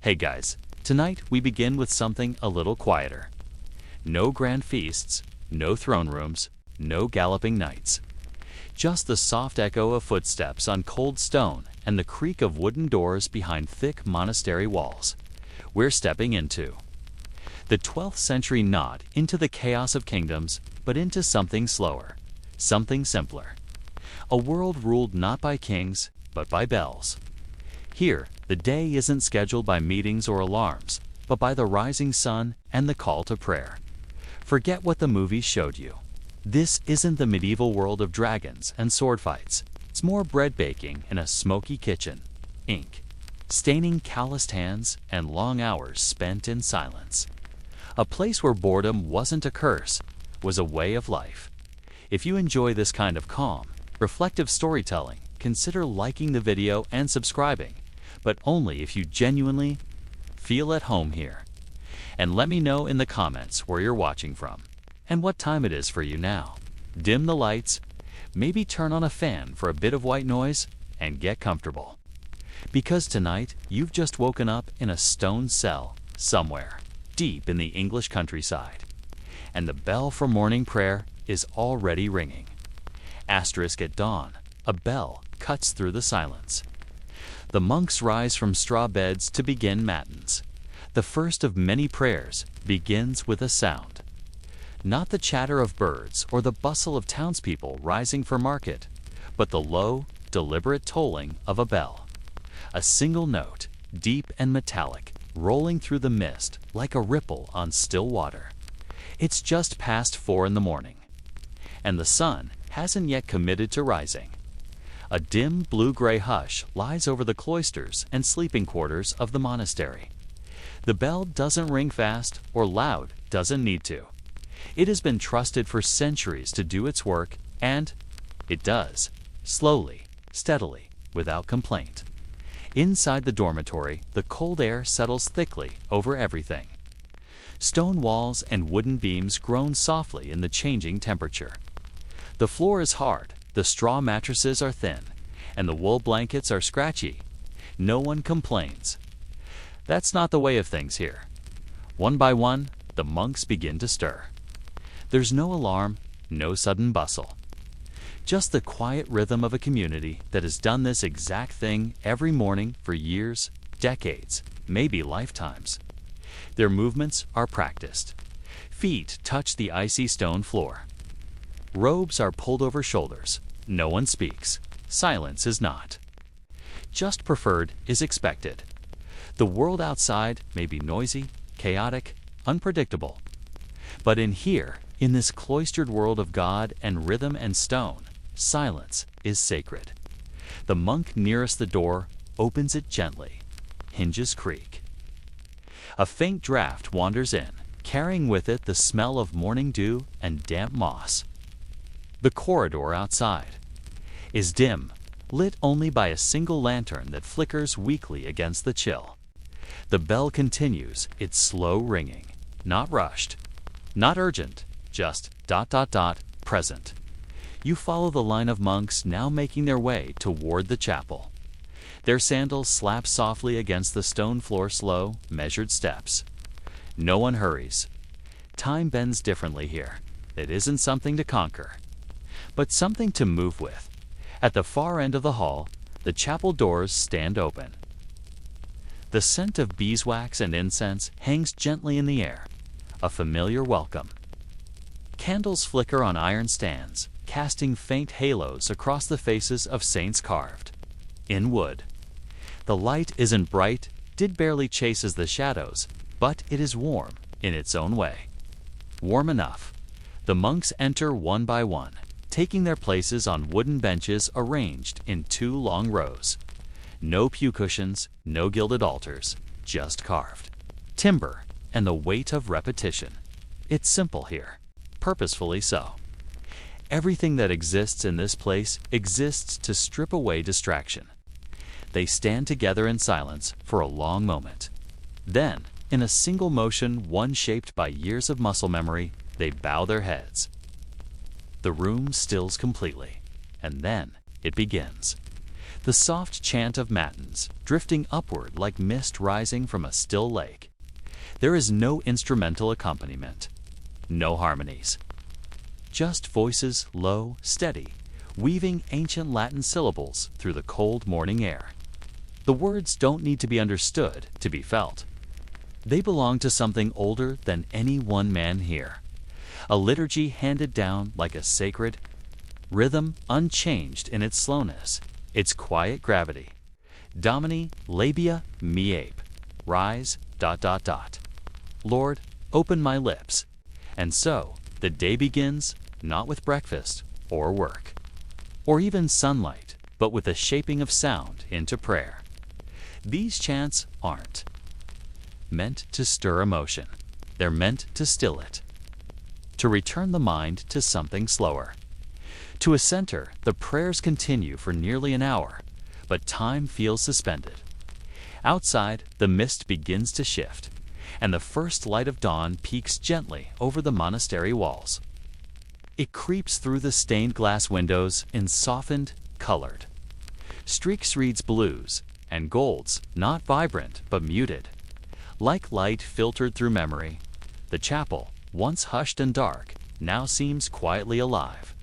Hey guys, tonight we begin with something a little quieter. No grand feasts, no throne rooms, no galloping knights. Just the soft echo of footsteps on cold stone and the creak of wooden doors behind thick monastery walls. We're stepping into the 12th century, not into the chaos of kingdoms, but into something slower, something simpler. A world ruled not by kings, but by bells. Here, the day isn't scheduled by meetings or alarms, but by the rising sun and the call to prayer. Forget what the movies showed you. This isn't the medieval world of dragons and sword fights. It's more bread baking in a smoky kitchen, ink, staining calloused hands, and long hours spent in silence. A place where boredom wasn't a curse, was a way of life. If you enjoy this kind of calm, reflective storytelling, consider liking the video and subscribing, but only if you genuinely feel at home here. And let me know in the comments where you're watching from and what time it is for you now. Dim the lights, maybe turn on a fan for a bit of white noise, and get comfortable. Because tonight, you've just woken up in a stone cell somewhere deep in the English countryside, and the bell for morning prayer is already ringing. Asterisk at dawn, a bell cuts through the silence. The monks rise from straw beds to begin matins. The first of many prayers begins with a sound. Not the chatter of birds or the bustle of townspeople rising for market, but the low, deliberate tolling of a bell. A single note, deep and metallic, rolling through the mist like a ripple on still water. It's just past 4 in the morning, and the sun hasn't yet committed to rising. A dim blue-gray hush lies over the cloisters and sleeping quarters of the monastery. The bell doesn't ring fast or loud, doesn't need to. It has been trusted for centuries to do its work, and it does, slowly, steadily, without complaint. Inside the dormitory, the cold air settles thickly over everything. Stone walls and wooden beams groan softly in the changing temperature. The floor is hard, the straw mattresses are thin, and the wool blankets are scratchy. No one complains. That's not the way of things here. One by one, the monks begin to stir. There's no alarm, no sudden bustle. Just the quiet rhythm of a community that has done this exact thing every morning for years, decades, maybe lifetimes. Their movements are practiced. Feet touch the icy stone floor. Robes are pulled over shoulders. No one speaks. Silence is not. Just preferred is expected. The world outside may be noisy, chaotic, unpredictable. But in here, in this cloistered world of God and rhythm and stone, silence is sacred. The monk nearest the door opens it gently. Hinges creak. A faint draft wanders in, carrying with it the smell of morning dew and damp moss. The corridor outside is dim, lit only by a single lantern that flickers weakly against the chill. The bell continues its slow ringing, not rushed, not urgent, just ... present. You follow the line of monks now making their way toward the chapel. Their sandals slap softly against the stone floor, slow, measured steps. No one hurries. Time bends differently here. It isn't something to conquer, but something to move with. At the far end of the hall, the chapel doors stand open. The scent of beeswax and incense hangs gently in the air, a familiar welcome. Candles flicker on iron stands, casting faint halos across the faces of saints carved in wood. The light isn't bright, it barely chases the shadows, but it is warm in its own way. Warm enough. The monks enter one by one, taking their places on wooden benches arranged in 2 long rows. No pew cushions, no gilded altars, just carved timber and the weight of repetition. It's simple here, purposefully so. Everything that exists in this place exists to strip away distraction. They stand together in silence for a long moment. Then, in a single motion, one shaped by years of muscle memory, they bow their heads. The room stills completely, and then it begins. The soft chant of matins, drifting upward like mist rising from a still lake. There is no instrumental accompaniment, no harmonies. Just voices low, steady, weaving ancient Latin syllables through the cold morning air. The words don't need to be understood to be felt. They belong to something older than any one man here. A liturgy handed down like a sacred rhythm, unchanged in its slowness, its quiet gravity. Domini labia me ape. Rise, ... Lord, open my lips. And so, the day begins, not with breakfast or work, or even sunlight, but with the shaping of sound into prayer. These chants aren't meant to stir emotion. They're meant to still it, to return the mind to something slower. To a center, the prayers continue for nearly an hour, but time feels suspended. Outside, the mist begins to shift, and the first light of dawn peeks gently over the monastery walls. It creeps through the stained glass windows in softened, colored streaks, reads blues and golds, not vibrant but muted. Like light filtered through memory, the chapel, once hushed and dark, now seems quietly alive.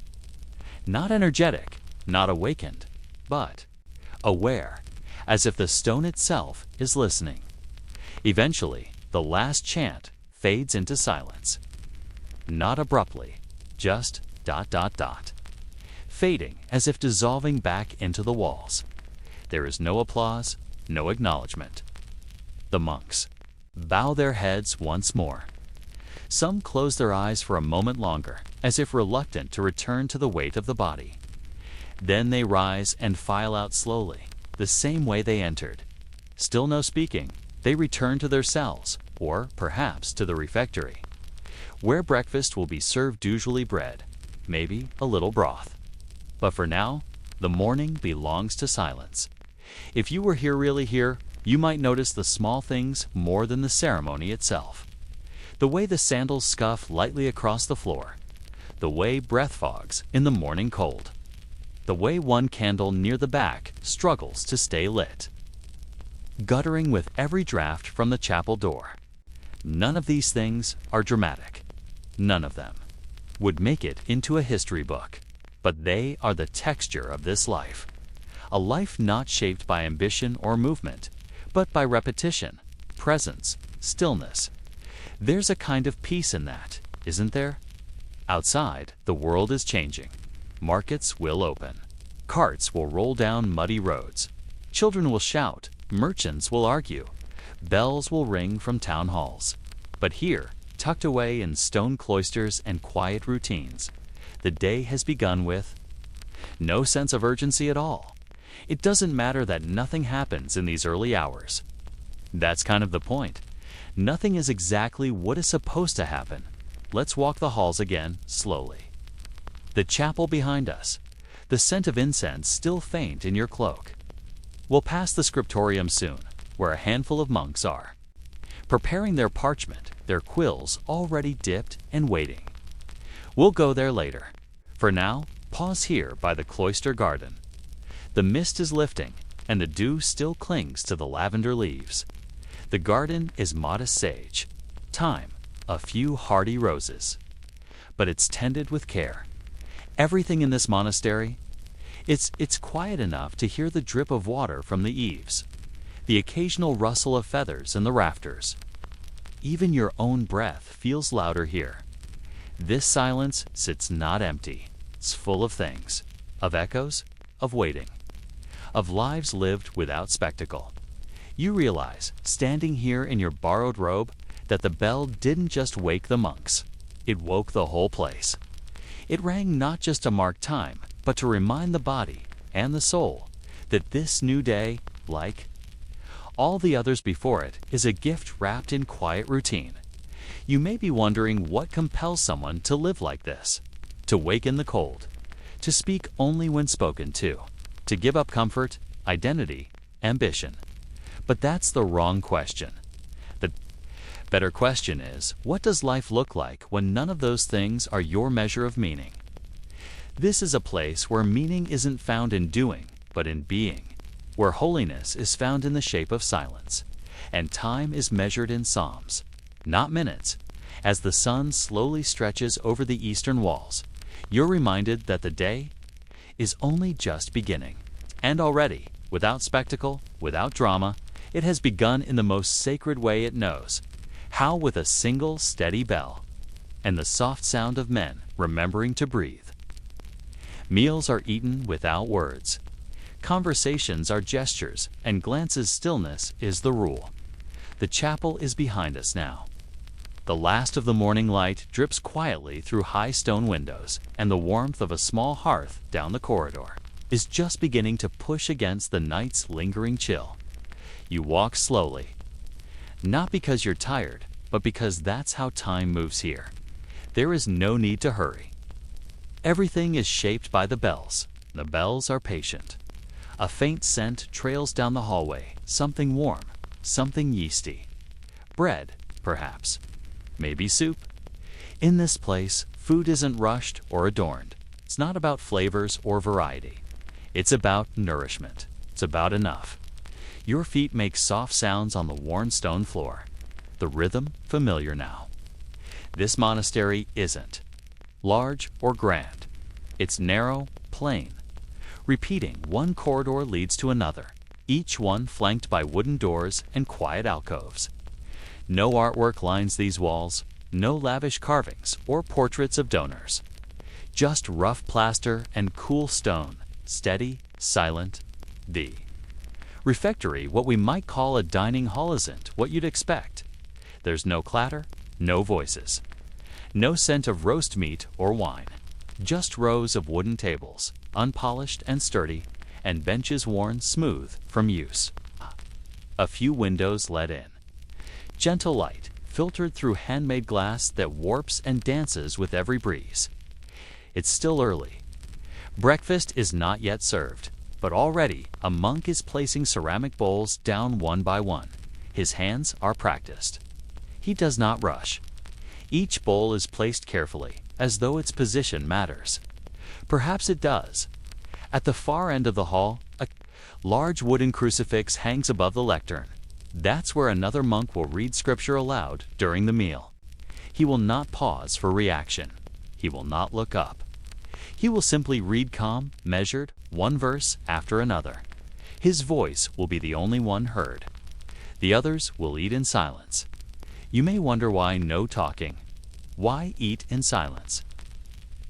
Not energetic, not awakened, but aware, as if the stone itself is listening. Eventually, the last chant fades into silence. Not abruptly, just ... fading as if dissolving back into the walls. There is no applause, no acknowledgement. The monks bow their heads once more. Some close their eyes for a moment longer, as if reluctant to return to the weight of the body. Then they rise and file out slowly, the same way they entered. Still no speaking, they return to their cells, or perhaps to the refectory, where breakfast will be served, usually bread, maybe a little broth. But for now, the morning belongs to silence. If you were here, really here, you might notice the small things more than the ceremony itself. The way the sandals scuff lightly across the floor, the way breath fogs in the morning cold, the way one candle near the back struggles to stay lit, guttering with every draft from the chapel door. None of these things are dramatic. None of them would make it into a history book, but they are the texture of this life. A life not shaped by ambition or movement, but by repetition, presence, stillness. There's a kind of peace in that, isn't there? Outside, the world is changing. Markets will open. Carts will roll down muddy roads. Children will shout. Merchants will argue. Bells will ring from town halls. But here, tucked away in stone cloisters and quiet routines, the day has begun with no sense of urgency at all. It doesn't matter that nothing happens in these early hours. That's kind of the point. Nothing is exactly what is supposed to happen. Let's walk the halls again, slowly. The chapel behind us, the scent of incense still faint in your cloak. We'll pass the scriptorium soon, where a handful of monks are, preparing their parchment, their quills already dipped and waiting. We'll go there later. For now, pause here by the cloister garden. The mist is lifting, and the dew still clings to the lavender leaves. The garden is modest sage. Thyme, a few hardy roses. But it's tended with care. Everything in this monastery, it's quiet enough to hear the drip of water from the eaves, the occasional rustle of feathers in the rafters. Even your own breath feels louder here. This silence sits not empty. It's full of things, of echoes, of waiting, of lives lived without spectacle. You realize, standing here in your borrowed robe, that the bell didn't just wake the monks. It woke the whole place. It rang not just to mark time, but to remind the body and the soul that this new day, like all the others before it, is a gift wrapped in quiet routine. You may be wondering what compels someone to live like this, to wake in the cold, to speak only when spoken to give up comfort, identity, ambition. But that's the wrong question. The better question is, what does life look like when none of those things are your measure of meaning? This is a place where meaning isn't found in doing, but in being. where holiness is found in the shape of silence, and time is measured in psalms, not minutes. As the sun slowly stretches over the eastern walls, you're reminded that the day is only just beginning. And already, without spectacle, without drama, it has begun in the most sacred way it knows, how with a single steady bell, and the soft sound of men remembering to breathe. Meals are eaten without words. Conversations are gestures, and glances stillness is the rule. The chapel is behind us now. The last of the morning light drips quietly through high stone windows, and the warmth of a small hearth down the corridor is just beginning to push against the night's lingering chill. You walk slowly, not because you're tired, but because that's how time moves here. There is no need to hurry. Everything is shaped by the bells. The bells are patient. A faint scent trails down the hallway, something warm, something yeasty. Bread, perhaps. Maybe soup. In this place, food isn't rushed or adorned. It's not about flavors or variety. It's about nourishment. It's about enough. Your feet make soft sounds on the worn stone floor. The rhythm familiar now. This monastery isn't large or grand. It's narrow, plain. Repeating, one corridor leads to another, each one flanked by wooden doors and quiet alcoves. No artwork lines these walls, no lavish carvings or portraits of donors. Just rough plaster and cool stone, steady, silent. The refectory, what we might call a dining hall, isn't what you'd expect. There's no clatter, no voices. No scent of roast meat or wine. Just rows of wooden tables, unpolished and sturdy, and benches worn smooth from use. A few windows let in. Gentle light, filtered through handmade glass that warps and dances with every breeze. It's still early. Breakfast is not yet served, but already a monk is placing ceramic bowls down one by one. His hands are practiced. He does not rush. Each bowl is placed carefully, as though its position matters. Perhaps it does. At the far end of the hall, a large wooden crucifix hangs above the lectern. That's where another monk will read scripture aloud during the meal. He will not pause for reaction. He will not look up. He will simply read calm, measured, one verse after another. His voice will be the only one heard. The others will eat in silence. You may wonder why no talking. Why eat in silence?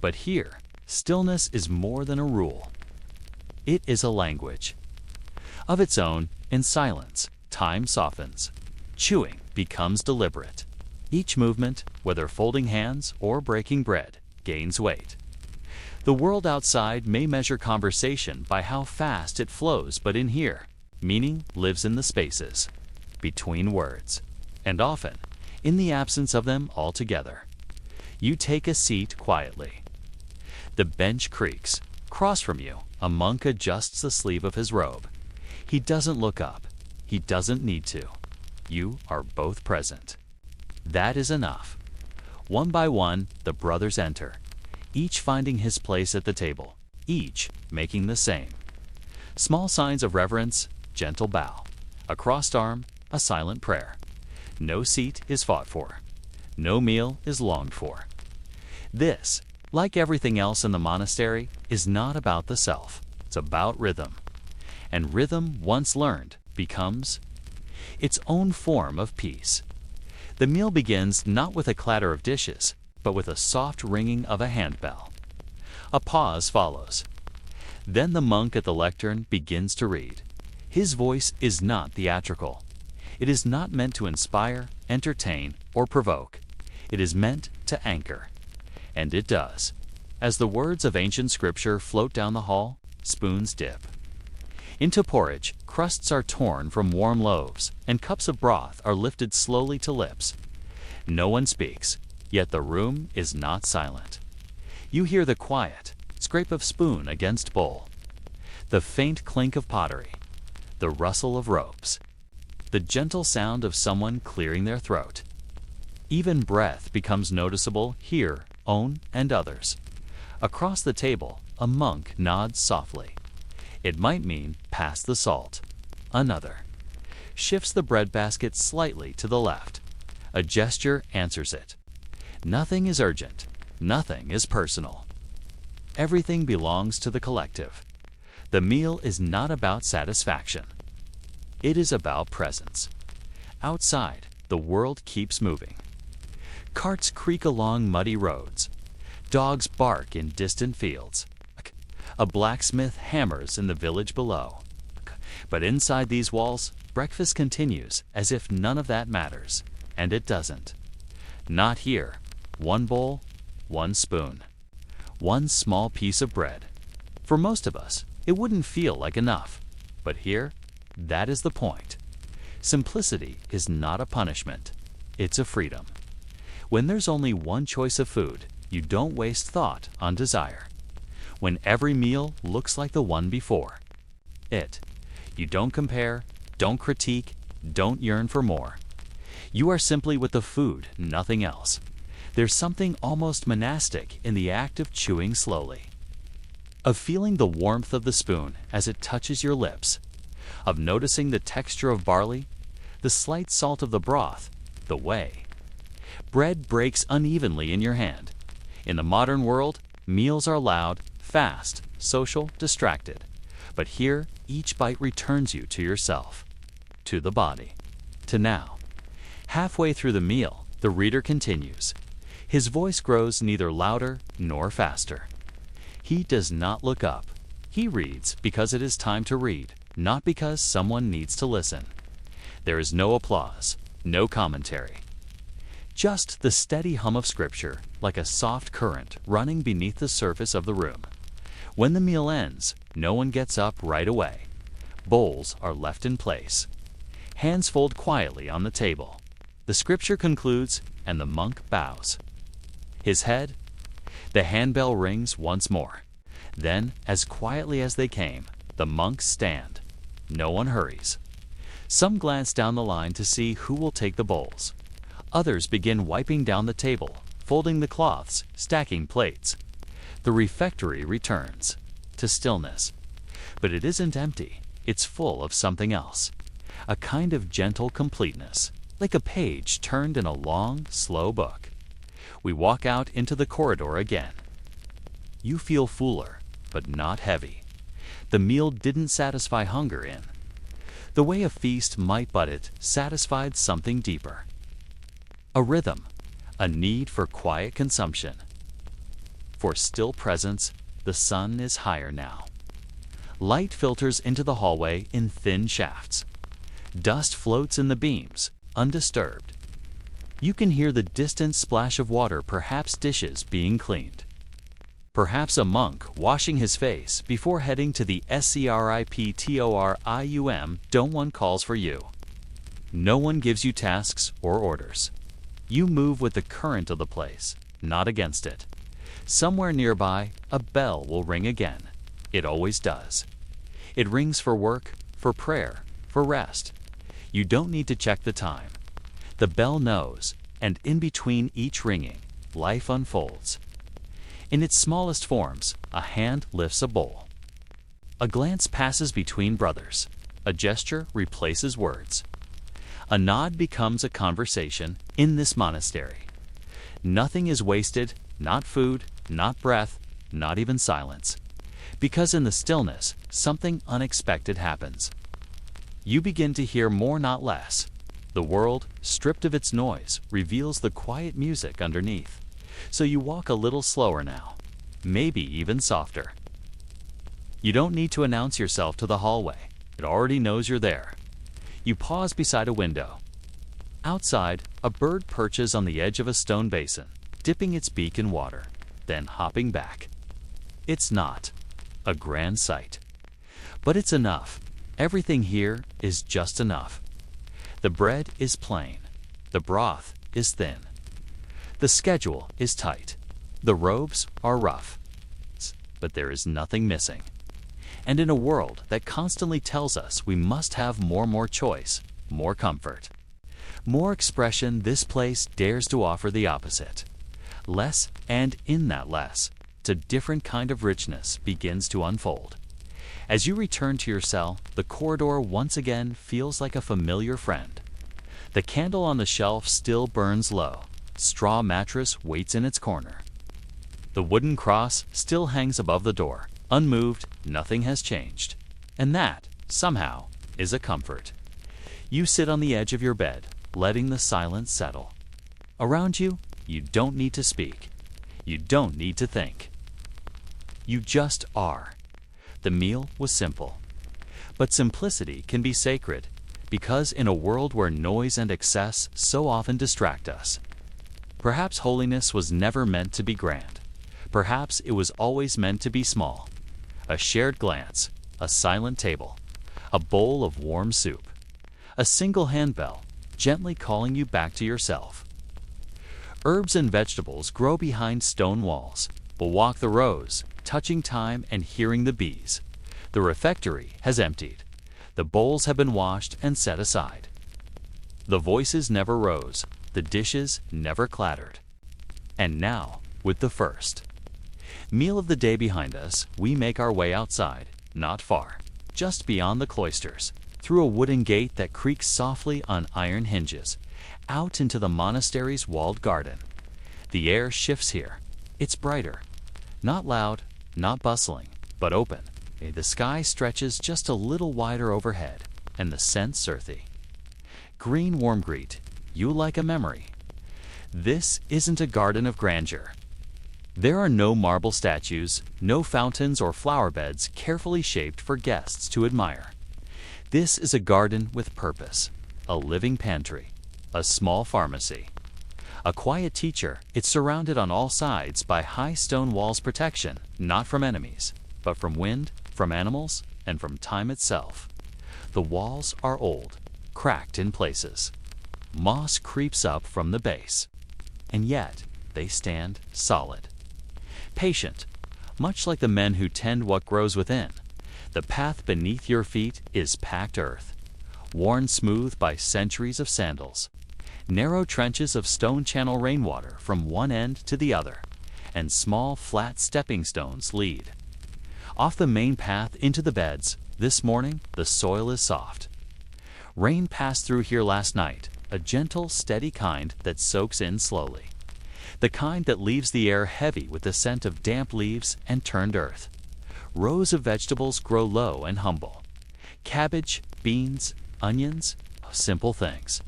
But here, stillness is more than a rule. It is a language. Of its own, in silence, time softens. Chewing becomes deliberate. Each movement, whether folding hands or breaking bread, gains weight. The world outside may measure conversation by how fast it flows, but in here, meaning lives in the spaces between words, and often in the absence of them altogether. You take a seat quietly. The bench creaks. Across from you, a monk adjusts the sleeve of his robe. He doesn't look up. He doesn't need to. You are both present. That is enough. One by one, the brothers enter, each finding his place at the table, each making the same. Small signs of reverence, gentle bow. A crossed arm, a silent prayer. No seat is fought for. No meal is longed for. This, like everything else in the monastery, is not about the self. It's about rhythm. And rhythm, once learned, becomes its own form of peace. The meal begins not with a clatter of dishes, but with a soft ringing of a handbell. A pause follows. Then the monk at the lectern begins to read. His voice is not theatrical. It is not meant to inspire, entertain, or provoke. It is meant to anchor. And it does. As the words of ancient scripture float down the hall, spoons dip into porridge, crusts are torn from warm loaves, and cups of broth are lifted slowly to lips. No one speaks, yet the room is not silent. You hear the quiet scrape of spoon against bowl, the faint clink of pottery, the rustle of ropes, the gentle sound of someone clearing their throat. Even breath becomes noticeable here, own and others. Across the table, a monk nods softly. It might mean pass the salt. Another. Shifts the breadbasket slightly to the left. A gesture answers it. Nothing is urgent. Nothing is personal. Everything belongs to the collective. The meal is not about satisfaction. It is about presence. Outside, the world keeps moving. Carts creak along muddy roads. Dogs bark in distant fields. A blacksmith hammers in the village below. But inside these walls, breakfast continues as if none of that matters. And it doesn't. Not here. One bowl, one spoon. One small piece of bread. For most of us, it wouldn't feel like enough. But here, that is the point. Simplicity is not a punishment. It's a freedom. When there's only one choice of food, you don't waste thought on desire. When every meal looks like the one before. You don't compare, don't critique, don't yearn for more. You are simply with the food, nothing else. There's something almost monastic in the act of chewing slowly. Of feeling the warmth of the spoon as it touches your lips. Of noticing the texture of barley, the slight salt of the broth, the whey. Bread breaks unevenly in your hand. In the modern world, meals are loud, fast, social, distracted. But here, each bite returns you to yourself, to the body, to now. Halfway through the meal, the reader continues. His voice grows neither louder nor faster. He does not look up. He reads because it is time to read, not because someone needs to listen. There is no applause, no commentary. Just the steady hum of scripture, like a soft current running beneath the surface of the room. When the meal ends, no one gets up right away. Bowls are left in place. Hands fold quietly on the table. The scripture concludes, and the monk bows. His head? The handbell rings once more. Then, as quietly as they came, the monks stand. No one hurries. Some glance down the line to see who will take the bowls. Others begin wiping down the table, folding the cloths, stacking plates. The refectory returns to stillness. But it isn't empty. It's full of something else. A kind of gentle completeness, like a page turned in a long, slow book. We walk out into the corridor again. You feel fuller, but not heavy. The meal didn't satisfy hunger in the way a feast might, but it satisfied something deeper. A rhythm, a need for quiet consumption. For still presence, the sun is higher now. Light filters into the hallway in thin shafts. Dust floats in the beams, undisturbed. You can hear the distant splash of water, perhaps dishes being cleaned. Perhaps a monk washing his face before heading to the SCRIPTORIUM. Don't one calls for you. No one gives you tasks or orders. You move with the current of the place, not against it. Somewhere nearby, a bell will ring again. It always does. It rings for work, for prayer, for rest. You don't need to check the time. The bell knows, and in between each ringing, life unfolds. In its smallest forms, a hand lifts a bowl. A glance passes between brothers. A gesture replaces words. A nod becomes a conversation in this monastery. Nothing is wasted, not food, not breath, not even silence. Because in the stillness, something unexpected happens. You begin to hear more, not less. The world, stripped of its noise, reveals the quiet music underneath. So you walk a little slower now, maybe even softer. You don't need to announce yourself to the hallway. It already knows you're there. You pause beside a window. Outside, a bird perches on the edge of a stone basin, dipping its beak in water, then hopping back. It's not a grand sight, but it's enough. Everything here is just enough. The bread is plain. The broth is thin. The schedule is tight. The robes are rough. But there is nothing missing. And in a world that constantly tells us we must have more choice, more comfort, more expression, this place dares to offer the opposite. Less, and in that less, a different kind of richness begins to unfold. As you return to your cell, the corridor once again feels like a familiar friend. The candle on the shelf still burns low. Straw mattress waits in its corner. The wooden cross still hangs above the door. Unmoved, nothing has changed. And that, somehow, is a comfort. You sit on the edge of your bed, letting the silence settle. Around you, you don't need to speak. You don't need to think. You just are. The meal was simple. But simplicity can be sacred, because in a world where noise and excess so often distract us. Perhaps holiness was never meant to be grand. Perhaps it was always meant to be small. A shared glance, a silent table, a bowl of warm soup, a single handbell gently calling you back to yourself. Herbs and vegetables grow behind stone walls. We'll walk the rows, touching thyme and hearing the bees. The refectory has emptied. The bowls have been washed and set aside. The voices never rose. The dishes never clattered. And now, with the first meal of the day behind us, we make our way outside, not far, just beyond the cloisters, through a wooden gate that creaks softly on iron hinges, out into the monastery's walled garden. The air shifts here. It's brighter. Not loud, not bustling, but open. The sky stretches just a little wider overhead, and the scents earthy. Green wormgrete, you like a memory. This isn't a garden of grandeur. There are no marble statues, no fountains or flower beds carefully shaped for guests to admire. This is a garden with purpose, a living pantry, a small pharmacy. A quiet teacher, it's surrounded on all sides by high stone walls protection, not from enemies, but from wind, from animals, and from time itself. The walls are old, cracked in places. Moss creeps up from the base, and yet they stand solid. Patient, much like the men who tend what grows within. The path beneath your feet is packed earth, worn smooth by centuries of sandals. Narrow trenches of stone channel rainwater from one end to the other, and small flat stepping stones lead. Off the main path into the beds, this morning the soil is soft. Rain passed through here last night, a gentle, steady kind that soaks in slowly. The kind that leaves the air heavy with the scent of damp leaves and turned earth. Rows of vegetables grow low and humble. Cabbage, beans, onions, simple things.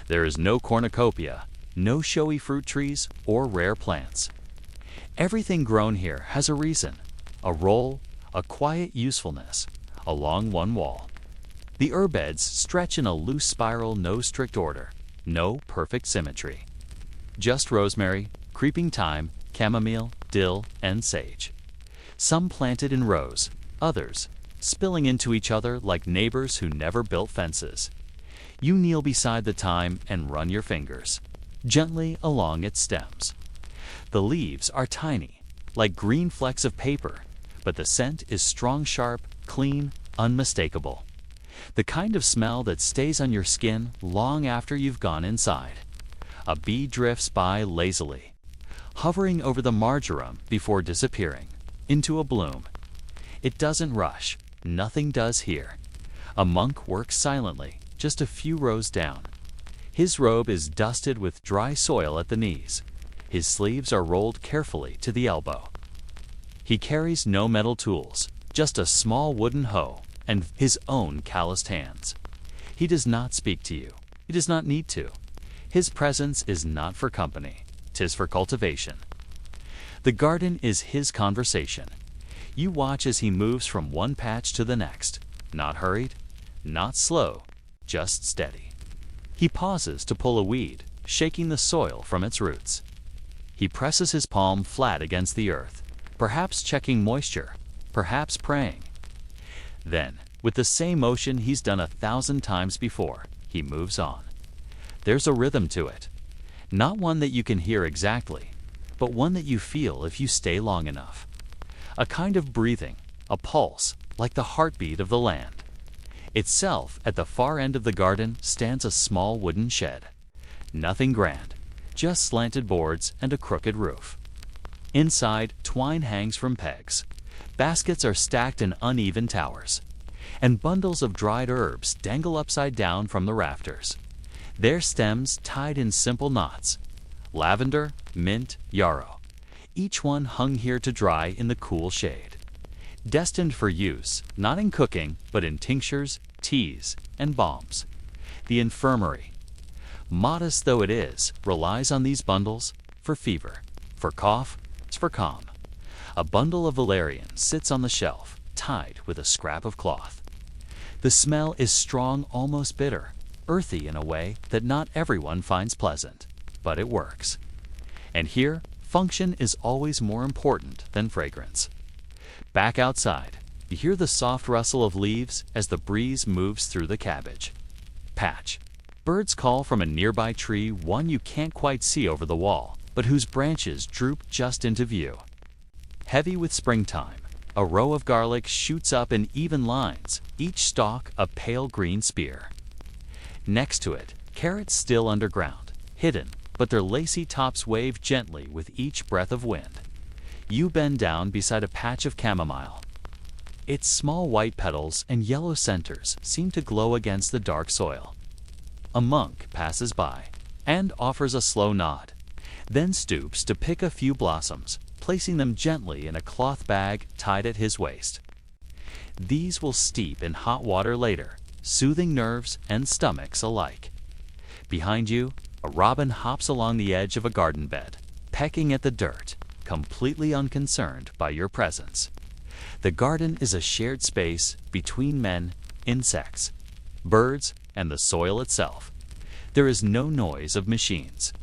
There is no cornucopia, no showy fruit trees or rare plants. Everything grown here has a reason, a role, a quiet usefulness, along one wall. The herb beds stretch in a loose spiral, no strict order, no perfect symmetry. Just rosemary, creeping thyme, chamomile, dill, and sage. Some planted in rows, others spilling into each other like neighbors who never built fences. You kneel beside the thyme and run your fingers gently along its stems. The leaves are tiny, like green flecks of paper, but the scent is strong, sharp, clean, unmistakable. The kind of smell that stays on your skin long after you've gone inside. A bee drifts by lazily, hovering over the marjoram before disappearing into a bloom. It doesn't rush. Nothing does here. A monk works silently, just a few rows down. His robe is dusted with dry soil at the knees. His sleeves are rolled carefully to the elbow. He carries no metal tools, just a small wooden hoe and his own calloused hands. He does not speak to you. He does not need to. His presence is not for company. 'Tis for cultivation. The garden is his conversation. You watch as he moves from one patch to the next, not hurried, not slow, just steady. He pauses to pull a weed, shaking the soil from its roots. He presses his palm flat against the earth, perhaps checking moisture, perhaps praying. Then, with the same motion he's done 1,000 times before, he moves on. There's a rhythm to it, not one that you can hear exactly, but one that you feel if you stay long enough. A kind of breathing, a pulse, like the heartbeat of the land. Itself, at the far end of the garden, stands a small wooden shed. Nothing grand, just slanted boards and a crooked roof. Inside, twine hangs from pegs. Baskets are stacked in uneven towers, and bundles of dried herbs dangle upside down from the rafters, their stems tied in simple knots: lavender, mint, yarrow, each one hung here to dry in the cool shade. Destined for use, not in cooking, but in tinctures, teas, and balms. The infirmary, modest though it is, relies on these bundles for fever, for cough, for calm. A bundle of valerian sits on the shelf, tied with a scrap of cloth. The smell is strong, almost bitter, earthy in a way that not everyone finds pleasant, but it works. And here, function is always more important than fragrance. Back outside, you hear the soft rustle of leaves as the breeze moves through the cabbage patch. Birds call from a nearby tree, one you can't quite see over the wall, but whose branches droop just into view. Heavy with springtime, a row of garlic shoots up in even lines, each stalk a pale green spear. Next to it, carrots still underground, hidden, but their lacy tops wave gently with each breath of wind. You bend down beside a patch of chamomile. Its small white petals and yellow centers seem to glow against the dark soil. A monk passes by and offers a slow nod, then stoops to pick a few blossoms, placing them gently in a cloth bag tied at his waist. These will steep in hot water later, soothing nerves and stomachs alike. Behind you, a robin hops along the edge of a garden bed, pecking at the dirt, completely unconcerned by your presence. The garden is a shared space between men, insects, birds, and the soil itself. There is no noise of machines,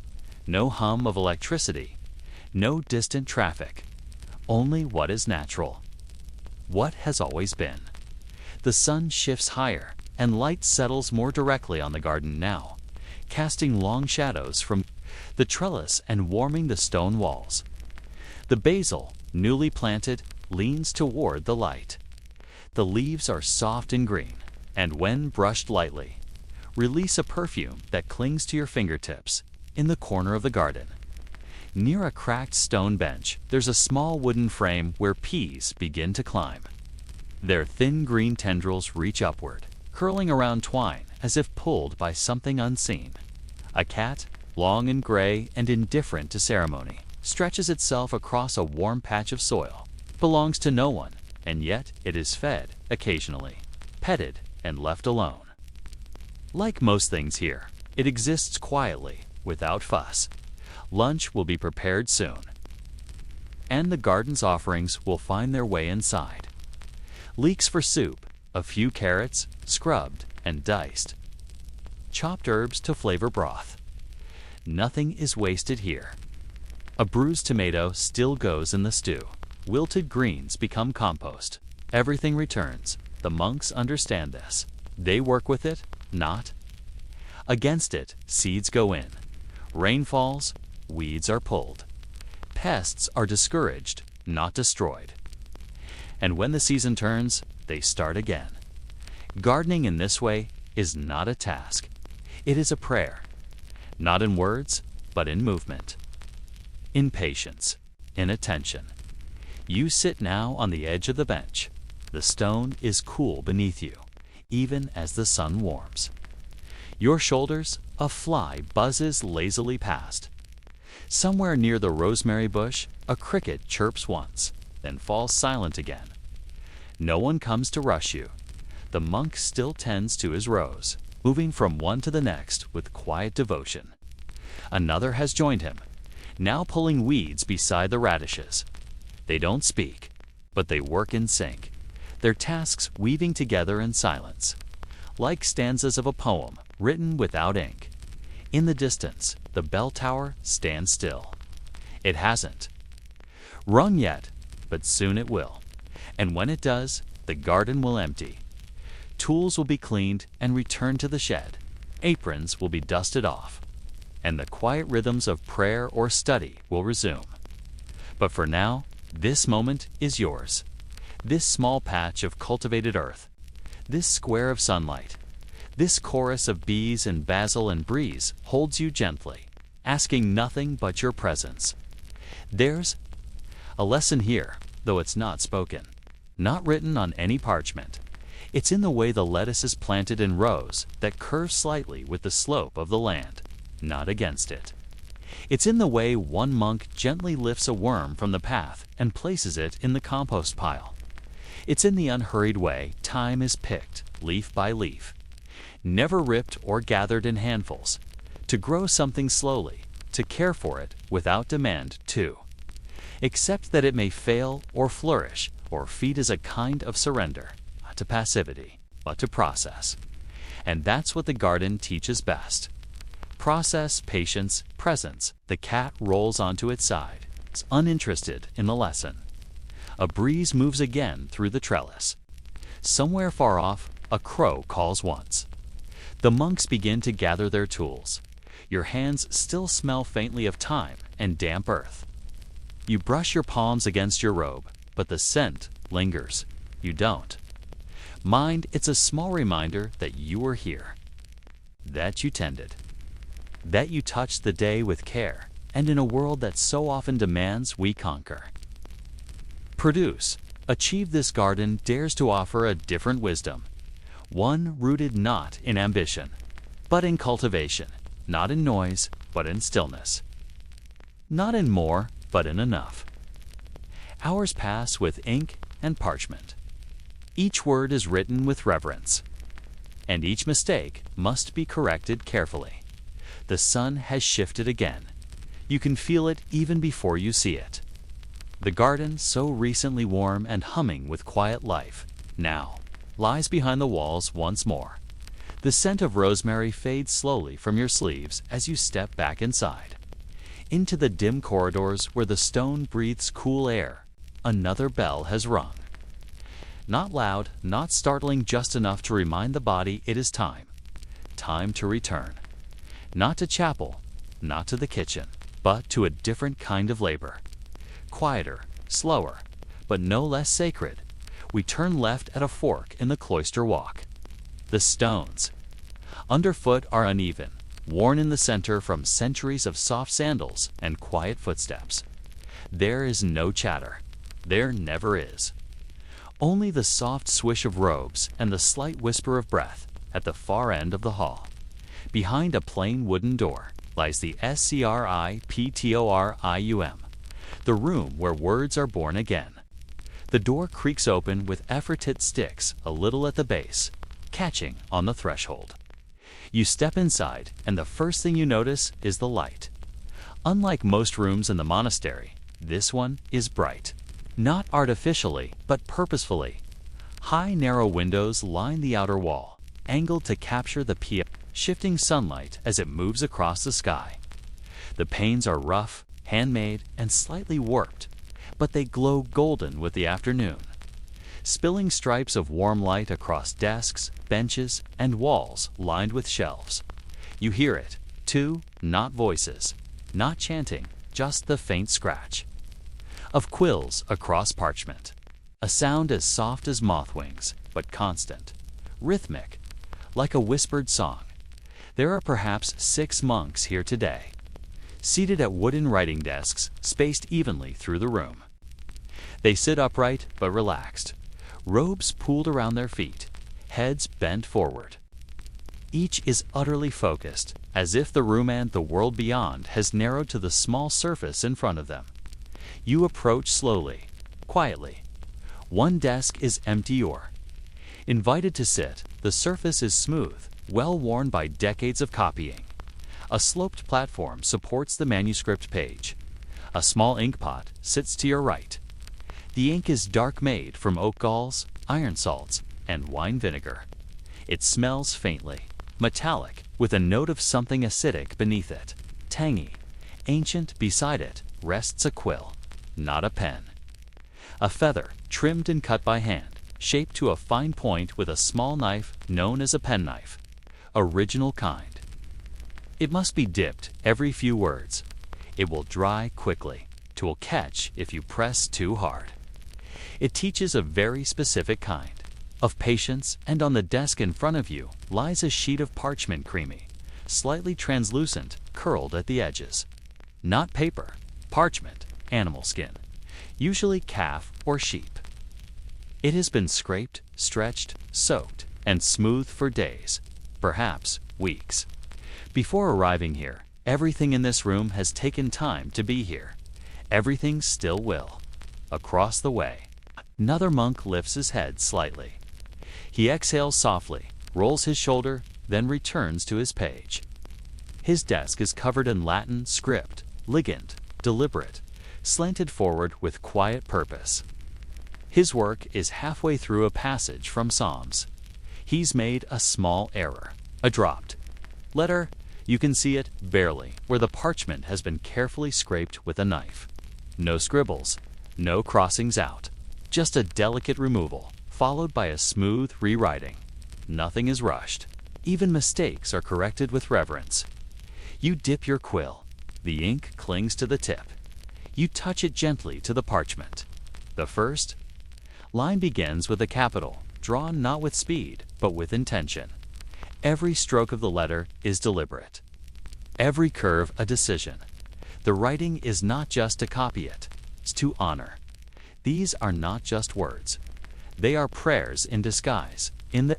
no hum of electricity, no distant traffic, only what is natural, what has always been. The sun shifts higher, and light settles more directly on the garden now, casting long shadows from the trellis and warming the stone walls. The basil, newly planted, leans toward the light. The leaves are soft and green, and when brushed lightly, release a perfume that clings to your fingertips. In the corner of the garden, near a cracked stone bench, there's a small wooden frame where peas begin to climb. Their thin green tendrils reach upward, curling around twine as if pulled by something unseen. A cat, long and gray and indifferent to ceremony, stretches itself across a warm patch of soil. It belongs to no one, and yet it is fed occasionally, petted and left alone. Like most things here, it exists quietly, without fuss. Lunch will be prepared soon, and the garden's offerings will find their way inside. Leeks for soup, a few carrots, scrubbed and diced. Chopped herbs to flavor broth. Nothing is wasted here. A bruised tomato still goes in the stew. Wilted greens become compost. Everything returns. The monks understand this. They work with it, not against it. Seeds go in. Rain falls, weeds are pulled. Pests are discouraged, not destroyed. And when the season turns, they start again. Gardening in this way is not a task. It is a prayer, not in words, but in movement, in patience, in attention. You sit now on the edge of the bench. The stone is cool beneath you, even as the sun warms. Your shoulders, a fly buzzes lazily past. Somewhere near the rosemary bush, a cricket chirps once, then falls silent again. No one comes to rush you. The monk still tends to his rose, moving from one to the next with quiet devotion. Another has joined him, now pulling weeds beside the radishes. They don't speak, but they work in sync, their tasks weaving together in silence, like stanzas of a poem written without ink. In the distance, the bell tower stands still. It hasn't rung yet, but soon it will. And when it does, the garden will empty. Tools will be cleaned and returned to the shed. Aprons will be dusted off, and the quiet rhythms of prayer or study will resume. But for now, this moment is yours. This small patch of cultivated earth, this square of sunlight, this chorus of bees and basil and breeze holds you gently, asking nothing but your presence. There's a lesson here, though it's not spoken. not written on any parchment. It's in the way the lettuce is planted in rows that curve slightly with the slope of the land, not against it. It's in the way one monk gently lifts a worm from the path and places it in the compost pile. It's in the unhurried way thyme is picked, leaf by leaf, never ripped or gathered in handfuls, to grow something slowly, to care for it without demand too, except that it may fail or flourish or feed as a kind of surrender, not to passivity, but to process. And that's what the garden teaches best. Process, patience, presence. The cat rolls onto its side, is uninterested in the lesson. A breeze moves again through the trellis. Somewhere far off, a crow calls once. The monks begin to gather their tools. Your hands still smell faintly of thyme and damp earth. You brush your palms against your robe, but the scent lingers. You don't. Mind, it's a small reminder that you were here, that you tended, that you touched the day with care, and in a world that so often demands we conquer. Produce. Achieve This garden dares to offer a different wisdom, one rooted not in ambition, but in cultivation, not in noise, but in stillness, not in more, but in enough. Hours pass with ink and parchment. Each word is written with reverence, and each mistake must be corrected carefully. The sun has shifted again. You can feel it even before you see it. The garden, so recently warm and humming with quiet life, now lies behind the walls once more. The scent of rosemary fades slowly from your sleeves as you step back inside, into the dim corridors where the stone breathes cool air. Another bell has rung. Not loud, not startling, just enough to remind the body it is time. Time to return. Not to chapel, not to the kitchen, but to a different kind of labor. Quieter, slower, but no less sacred. We turn left at a fork in the cloister walk. The stones underfoot are uneven, worn in the center from centuries of soft sandals and quiet footsteps. There is no chatter. There never is. Only the soft swish of robes and the slight whisper of breath at the far end of the hall. Behind a plain wooden door lies the SCRIPTORIUM, the room where words are born again. The door creaks open with effort. It sticks a little at the base, catching on the threshold. You step inside, and the first thing you notice is the light. Unlike most rooms in the monastery, this one is bright. Not artificially, but purposefully. High, narrow windows line the outer wall, angled to capture the shifting sunlight as it moves across the sky. The panes are rough, handmade, and slightly warped, but they glow golden with the afternoon, spilling stripes of warm light across desks, benches, and walls lined with shelves. You hear it, too, not voices, not chanting, just the faint scratch of quills across parchment. A sound as soft as moth wings, but constant, rhythmic, like a whispered song. There are perhaps 6 monks here today, seated at wooden writing desks spaced evenly through the room. They sit upright but relaxed, robes pooled around their feet, heads bent forward. Each is utterly focused, as if the room and the world beyond has narrowed to the small surface in front of them. You approach slowly, quietly. One desk is empty. You're invited to sit. The surface is smooth, well worn by decades of copying. A sloped platform supports the manuscript page. A small ink pot sits to your right. The ink is dark, made from oak galls, iron salts, and wine vinegar. It smells faintly, metallic, with a note of something acidic beneath it. Tangy, ancient. Beside it rests a quill, not a pen. A feather, trimmed and cut by hand, shaped to a fine point with a small knife known as a penknife. Original kind. It must be dipped every few words. It will dry quickly. It will catch if you press too hard. It teaches a very specific kind of patience, and on the desk in front of you lies a sheet of parchment, creamy, slightly translucent, curled at the edges. Not paper, parchment, animal skin, usually calf or sheep. It has been scraped, stretched, soaked, and smoothed for days, perhaps weeks. Before arriving here, everything in this room has taken time to be here. Everything still will. Across the way, another monk lifts his head slightly. He exhales softly, rolls his shoulder, then returns to his page. His desk is covered in Latin script, ligand, deliberate, slanted forward with quiet purpose. His work is halfway through a passage from Psalms. He's made a small error, a dropped letter. You can see it barely, where the parchment has been carefully scraped with a knife. No scribbles, no crossings out, just a delicate removal, followed by a smooth rewriting. Nothing is rushed. Even mistakes are corrected with reverence. You dip your quill. The ink clings to the tip. You touch it gently to the parchment. The first line begins with a capital, drawn not with speed, but with intention. Every stroke of the letter is deliberate. Every curve a decision. The writing is not just to copy it, it's to honor. These are not just words. They are prayers in disguise. In the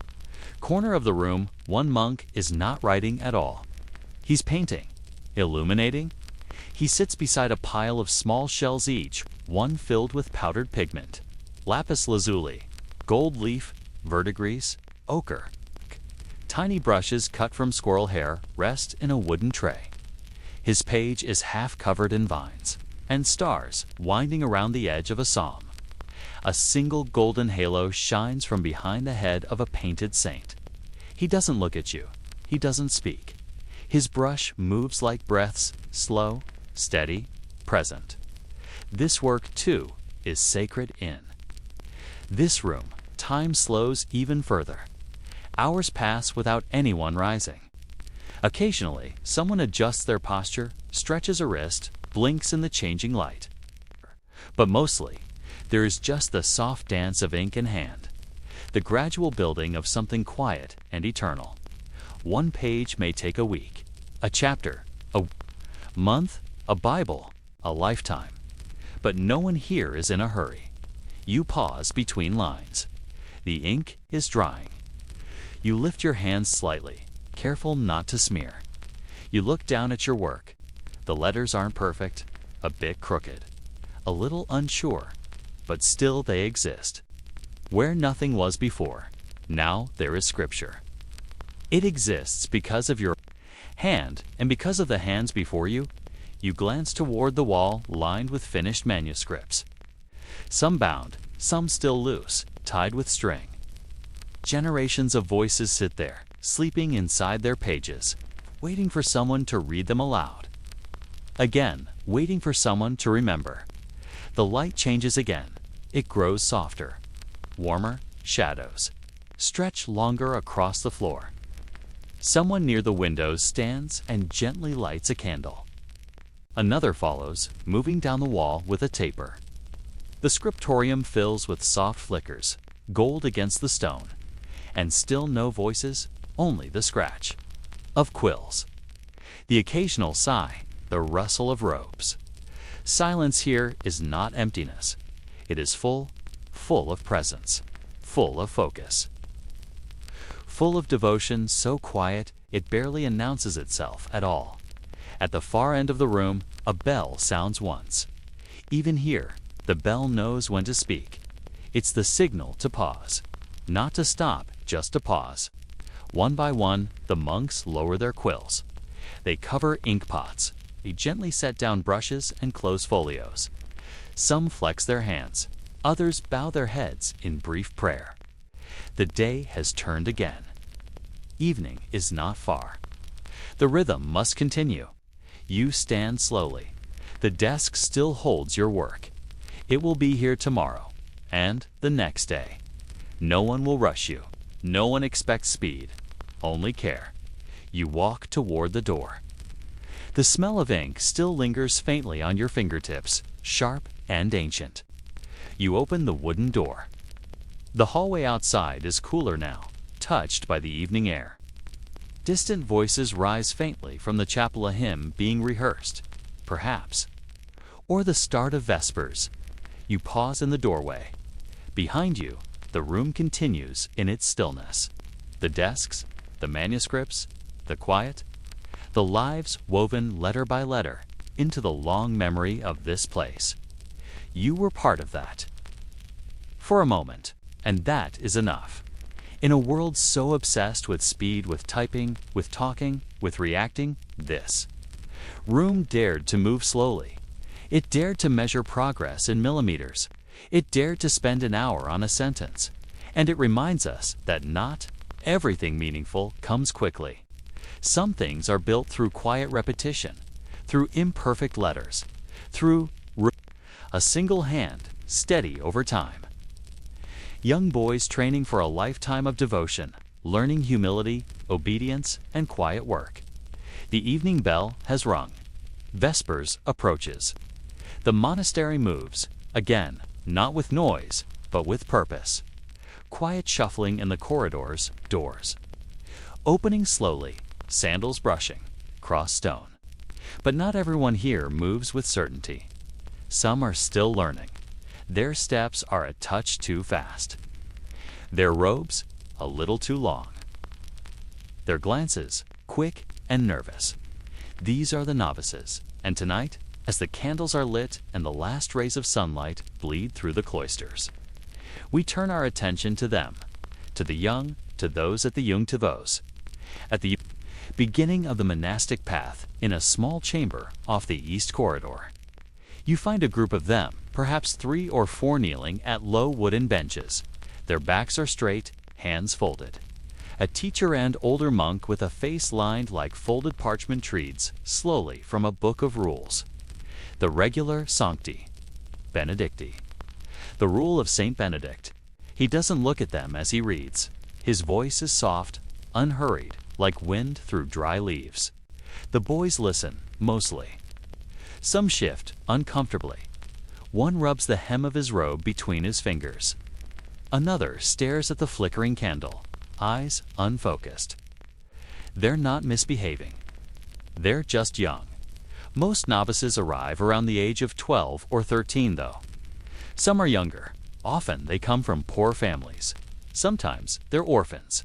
corner of the room, one monk is not writing at all. He's painting, illuminating. He sits beside a pile of small shells each, one filled with powdered pigment. Lapis lazuli, gold leaf, verdigris, ochre. Tiny brushes cut from squirrel hair rest in a wooden tray. His page is half covered in vines and stars winding around the edge of a psalm. A single golden halo shines from behind the head of a painted saint. He doesn't look at you. He doesn't speak. His brush moves like breaths, slow, steady, present. This work, too, is sacred in this room. Time slows even further. Hours pass without anyone rising. Occasionally, someone adjusts their posture, stretches a wrist, blinks in the changing light. But mostly, there is just the soft dance of ink in hand, the gradual building of something quiet and eternal. One page may take a week, a chapter, a month, a Bible, a lifetime. But no one here is in a hurry. You pause between lines. The ink is drying. You lift your hands slightly, careful not to smear. You look down at your work. The letters aren't perfect, a bit crooked, a little unsure, but still they exist. Where nothing was before, now there is scripture. It exists because of your hand, and because of the hands before you. You glance toward the wall lined with finished manuscripts. Some bound, some still loose, tied with string. Generations of voices sit there, sleeping inside their pages, waiting for someone to read them aloud. Again, waiting for someone to remember. The light changes again. It grows softer, warmer, shadows stretch longer across the floor. Someone near the windows stands and gently lights a candle. Another follows, moving down the wall with a taper. The scriptorium fills with soft flickers, gold against the stone, and still no voices, only the scratch of quills. The occasional sigh, the rustle of robes. Silence here is not emptiness. It is full of presence, full of focus. Full of devotion so quiet it barely announces itself at all. At the far end of the room, a bell sounds once. Even here, the bell knows when to speak. It's the signal to pause. Not to stop, just to pause. One by one, the monks lower their quills. They cover ink pots. They gently set down brushes and close folios. Some flex their hands. Others bow their heads in brief prayer. The day has turned again. Evening is not far. The rhythm must continue. You stand slowly. The desk still holds your work. It will be here tomorrow, and the next day. No one will rush you. No one expects speed, only care. You walk toward the door. The smell of ink still lingers faintly on your fingertips, sharp and ancient. You open the wooden door. The hallway outside is cooler now, touched by the evening air. Distant voices rise faintly from the chapel, a hymn being rehearsed, perhaps, or the start of Vespers. You pause in the doorway. Behind you, the room continues in its stillness. The desks, the manuscripts, the quiet, the lives woven letter by letter into the long memory of this place. You were part of that. For a moment, and that is enough. In a world so obsessed with speed, with typing, with talking, with reacting, this room dared to move slowly. It dared to measure progress in millimeters. It dared to spend an hour on a sentence. And it reminds us that not everything meaningful comes quickly. Some things are built through quiet repetition, through imperfect letters, through a single hand, steady over time. Young boys training for a lifetime of devotion, learning humility, obedience, and quiet work. The evening bell has rung. Vespers approaches. The monastery moves, again, not with noise, but with purpose. Quiet shuffling in the corridors, doors. Opening slowly, sandals brushing, cross stone. But not everyone here moves with certainty. Some are still learning. Their steps are a touch too fast. Their robes, a little too long. Their glances, quick and nervous. These are the novices, and tonight, as the candles are lit and the last rays of sunlight bleed through the cloisters, we turn our attention to them, to the young, to those at the Jungtivos, at the beginning of the monastic path in a small chamber off the east corridor. You find a group of them, perhaps 3 or 4 kneeling at low wooden benches. Their backs are straight, hands folded. A teacher and older monk with a face lined like folded parchment reads slowly from a book of rules. The regular Sancti, Benedicti. The rule of Saint Benedict. He doesn't look at them as he reads. His voice is soft, unhurried, like wind through dry leaves. The boys listen, mostly. Some shift, uncomfortably. One rubs the hem of his robe between his fingers. Another stares at the flickering candle, eyes unfocused. They're not misbehaving. They're just young. Most novices arrive around the age of 12 or 13, though. Some are younger. Often they come from poor families. Sometimes they're orphans.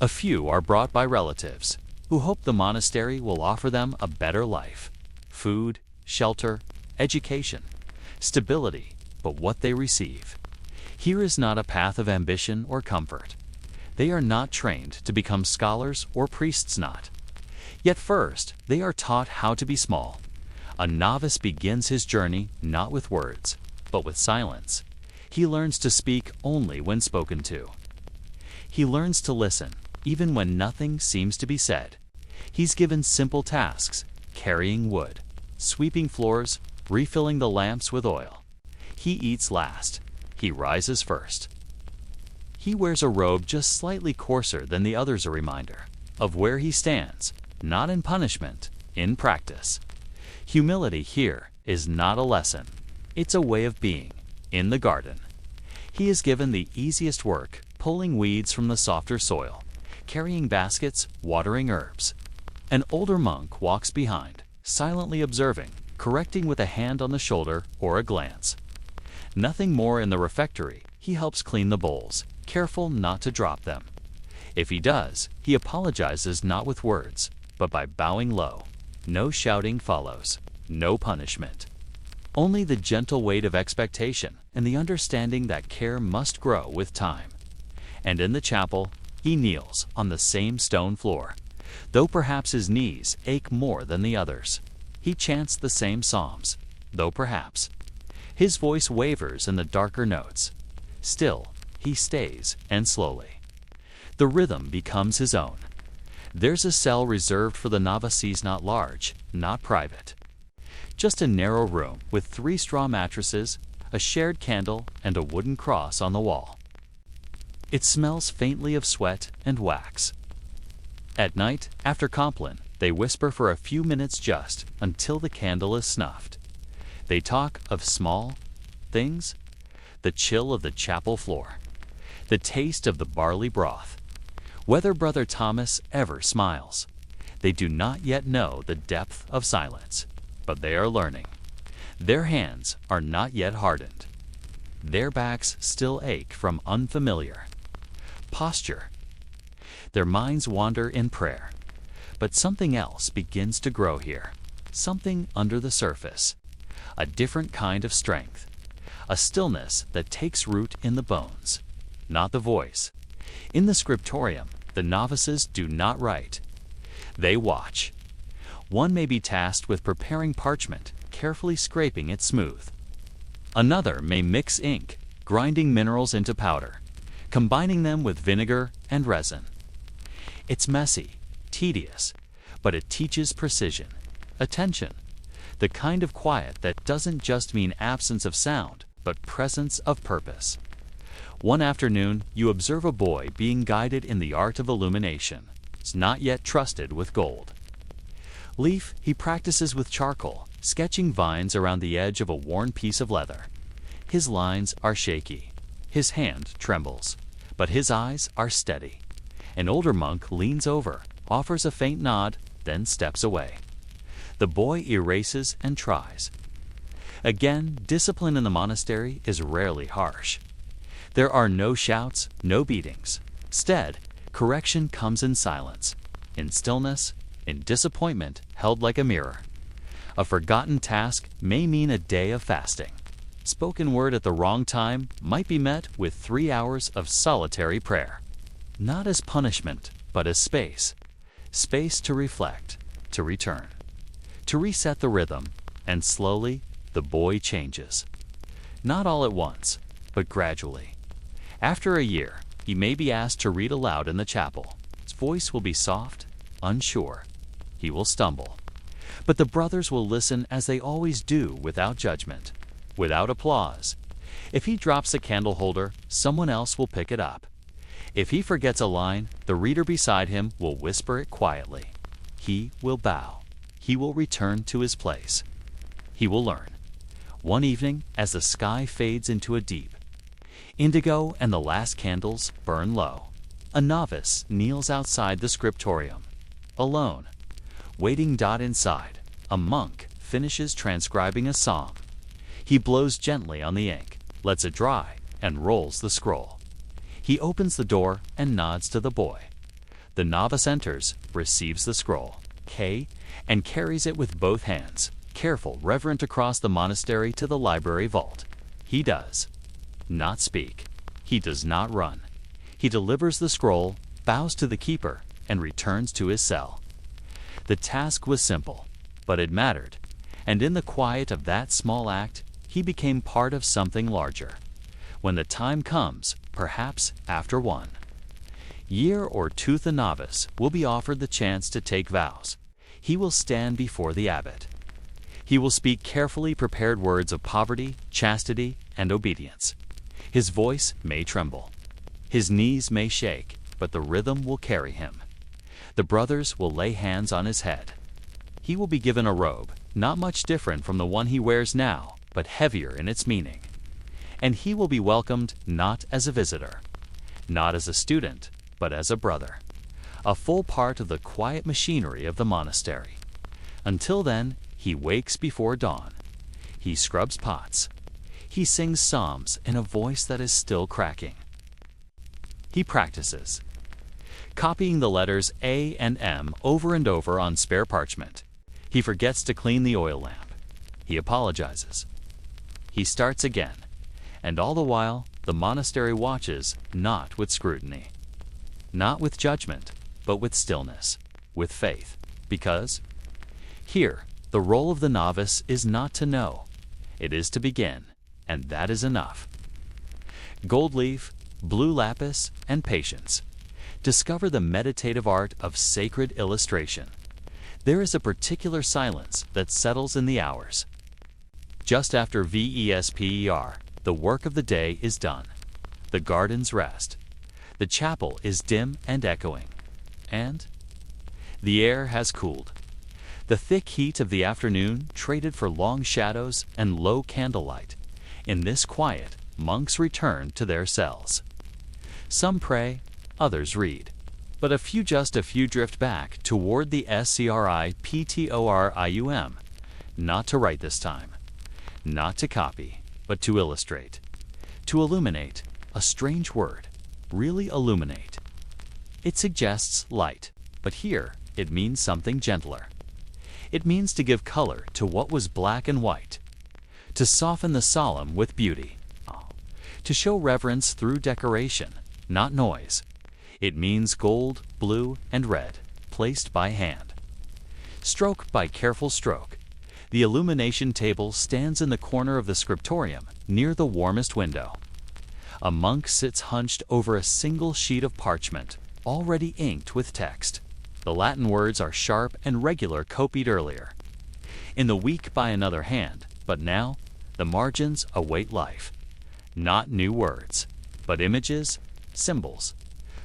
A few are brought by relatives who hope the monastery will offer them a better life. Food, shelter, education, stability, but what they receive. Here is not a path of ambition or comfort. They are not trained to become scholars or priests not. Yet first, they are taught how to be small. A novice begins his journey not with words, but with silence. He learns to speak only when spoken to. He learns to listen, even when nothing seems to be said. He's given simple tasks, carrying wood, sweeping floors, refilling the lamps with oil. He eats last. He rises first. He wears a robe just slightly coarser than the others, a reminder of where he stands, not in punishment, in practice. Humility here is not a lesson. It's a way of being, in the garden. He is given the easiest work, pulling weeds from the softer soil, carrying baskets, watering herbs. An older monk walks behind, silently observing, correcting with a hand on the shoulder or a glance. Nothing more in the refectory, he helps clean the bowls, careful not to drop them. If he does, he apologizes not with words, but by bowing low. No shouting follows, no punishment. Only the gentle weight of expectation and the understanding that care must grow with time. And in the chapel, he kneels on the same stone floor, though perhaps his knees ache more than the others. He chants the same psalms, though perhaps his voice wavers in the darker notes. Still, he stays, and slowly. The rhythm becomes his own. There's a cell reserved for the novices, not large, not private. Just a narrow room with 3 straw mattresses, a shared candle, and a wooden cross on the wall. It smells faintly of sweat and wax. At night, after Compline, they whisper for a few minutes just until the candle is snuffed. They talk of small things, the chill of the chapel floor, the taste of the barley broth, whether Brother Thomas ever smiles. They do not yet know the depth of silence, but they are learning. Their hands are not yet hardened. their backs still ache from unfamiliar. Posture. Their minds wander in prayer. But something else begins to grow here, something under the surface, a different kind of strength, a stillness that takes root in the bones, not the voice. In the scriptorium, the novices do not write. They watch. One may be tasked with preparing parchment, carefully scraping it smooth. Another may mix ink, grinding minerals into powder, combining them with vinegar and resin. It's messy, tedious, but it teaches precision, attention, the kind of quiet that doesn't just mean absence of sound, but presence of purpose. One afternoon, you observe a boy being guided in the art of illumination. It's not yet trusted with gold. Leaf, he practices with charcoal, sketching vines around the edge of a worn piece of leather. His lines are shaky. His hand trembles, but his eyes are steady. An older monk leans over, offers a faint nod, then steps away. The boy erases and tries. Again, discipline in the monastery is rarely harsh. There are no shouts, no beatings. Instead, correction comes in silence, in stillness, in disappointment held like a mirror. A forgotten task may mean a day of fasting. Spoken word at the wrong time might be met with 3 hours of solitary prayer. Not as punishment, but as space. Space to reflect, to return, to reset the rhythm, and slowly the boy changes. Not all at once, but gradually. After a year, he may be asked to read aloud in the chapel. His voice will be soft, unsure. He will stumble. But the brothers will listen as they always do, without judgment, without applause. If he drops a candle holder, someone else will pick it up. If he forgets a line, the reader beside him will whisper it quietly. He will bow. He will return to his place. He will learn. One evening, as the sky fades into a deep, indigo and the last candles burn low, a novice kneels outside the scriptorium, alone. Waiting. Inside, a monk finishes transcribing a psalm. He blows gently on the ink, lets it dry, and rolls the scroll. He opens the door and nods to the boy. The novice enters, receives the scroll, and carries it with both hands, careful, reverent, across the monastery to the library vault. He does not speak. He does not run. He delivers the scroll, bows to the keeper, and returns to his cell. The task was simple, but it mattered, and in the quiet of that small act, he became part of something larger. When the time comes, perhaps after 1 year or 2, the novice will be offered the chance to take vows. He will stand before the abbot. He will speak carefully prepared words of poverty, chastity, and obedience. His voice may tremble. His knees may shake, but the rhythm will carry him. The brothers will lay hands on his head. He will be given a robe, not much different from the one he wears now, but heavier in its meaning. And he will be welcomed not as a visitor, not as a student, but as a brother, a full part of the quiet machinery of the monastery. Until then, he wakes before dawn. He scrubs pots. He sings psalms in a voice that is still cracking. He practices, copying the letters A and M over and over on spare parchment. He forgets to clean the oil lamp. He apologizes. He starts again, and all the while, the monastery watches, not with scrutiny, not with judgment, but with stillness, with faith, because here, the role of the novice is not to know, it is to begin, and that is enough. Gold leaf, blue lapis, and patience. Discover the meditative art of sacred illustration. There is a particular silence that settles in the hours. Just after vesper, the work of the day is done. The gardens rest. The chapel is dim and echoing. And the air has cooled. The thick heat of the afternoon traded for long shadows and low candlelight. In this quiet, monks return to their cells. Some pray, others read, but just a few drift back toward the scriptorium, not to write this time, not to copy, but to illustrate, To illuminate, a strange word, really illuminate. It suggests light, but here it means something gentler. It means to give color to what was black and white, to soften the solemn with beauty, to show reverence through decoration, not noise. It means gold, blue, and red, placed by hand. Stroke by careful stroke. The illumination table stands in the corner of the scriptorium, near the warmest window. A monk sits hunched over a single sheet of parchment, already inked with text. The Latin words are sharp and regular, copied earlier. In the week by another hand, but now, the margins await life. Not new words, but images, symbols,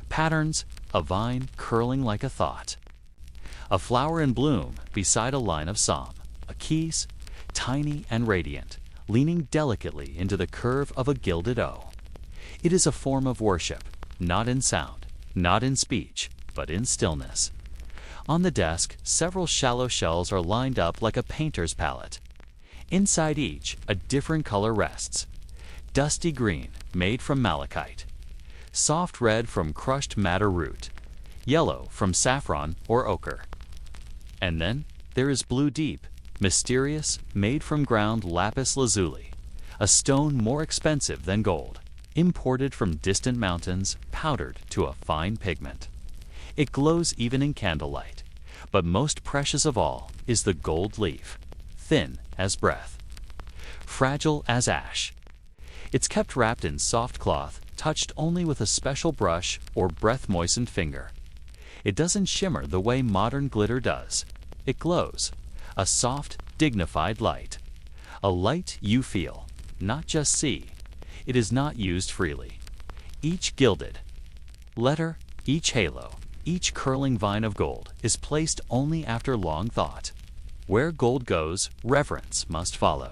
patterns, a vine curling like a thought. A flower in bloom beside a line of psalm, a keys, tiny and radiant, leaning delicately into the curve of a gilded O. It is a form of worship, not in sound, not in speech, but in stillness. On the desk, several shallow shells are lined up like a painter's palette. Inside each, a different color rests. Dusty green, made from malachite. Soft red from crushed madder root. Yellow from saffron or ochre. And then there is blue deep, mysterious, made from ground lapis lazuli, a stone more expensive than gold, imported from distant mountains, powdered to a fine pigment. It glows even in candlelight, but most precious of all is the gold leaf, thin as breath, fragile as ash. It's kept wrapped in soft cloth, touched only with a special brush or breath-moistened finger. It doesn't shimmer the way modern glitter does. It glows, a soft, dignified light. A light you feel, not just see. It is not used freely. Each gilded letter, each halo, each curling vine of gold is placed only after long thought. Where gold goes, reverence must follow.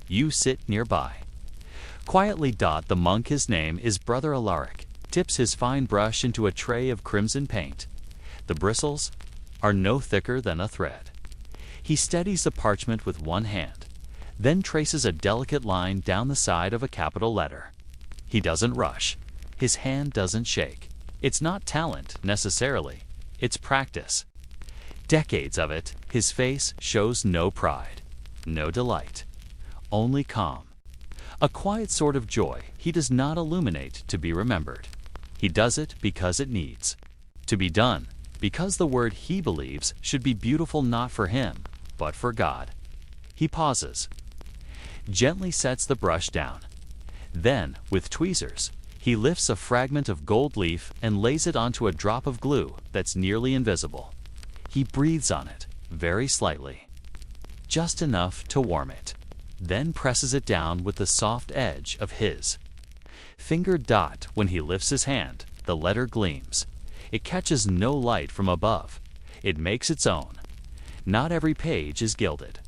You sit nearby. Quietly dot the monk. His name is Brother Alaric, dips his fine brush into a tray of crimson paint. The bristles are no thicker than a thread. He steadies the parchment with one hand, then traces a delicate line down the side of a capital letter. He doesn't rush. His hand doesn't shake. It's not talent, necessarily. It's practice. Decades of it. His face shows no pride, no delight, only calm. A quiet sort of joy. He does not illuminate to be remembered. He does it because it needs to be done, because the word he believes should be beautiful not for him, but for God. He pauses, gently sets the brush down. Then, with tweezers, he lifts a fragment of gold leaf and lays it onto a drop of glue that's nearly invisible. He breathes on it, very slightly, just enough to warm it, then presses it down with the soft edge of his finger dot. When he lifts his hand, the letter gleams. It catches no light from above. It makes its own. Not every page is gilded.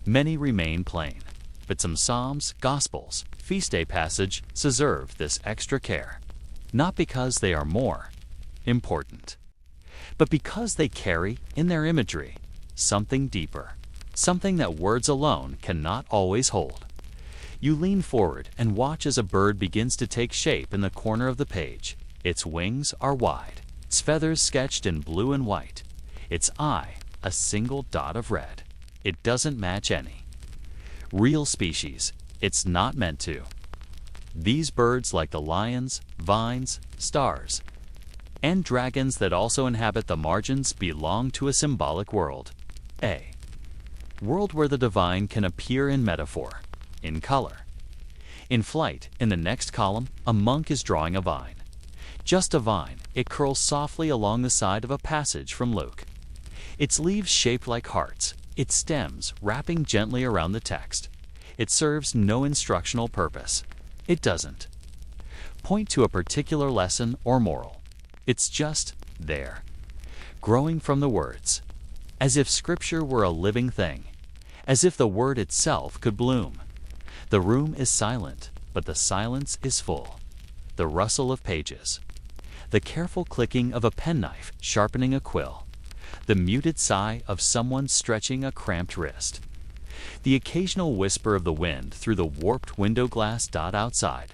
Many remain plain, but some psalms, gospels, feast day passage deserve this extra care. Not because they are more important, but because they carry, in their imagery, something deeper, something that words alone cannot always hold. You lean forward and watch as a bird begins to take shape in the corner of the page. Its wings are wide, its feathers sketched in blue and white, its eye a single dot of red. It doesn't match any real species. It's not meant to. These birds, like the lions, vines, stars, and dragons that also inhabit the margins, belong to a symbolic world. A world where the divine can appear in metaphor, in color. In flight, in the next column, a monk is drawing a vine. Just a vine. It curls softly along the side of a passage from Luke. Its leaves shaped like hearts, its stems wrapping gently around the text. It serves no instructional purpose. It doesn't point to a particular lesson or moral. It's just there, growing from the words, as if Scripture were a living thing, as if the Word itself could bloom. The room is silent, but the silence is full. The rustle of pages, the careful clicking of a penknife sharpening a quill, the muted sigh of someone stretching a cramped wrist, the occasional whisper of the wind through the warped window glass outside.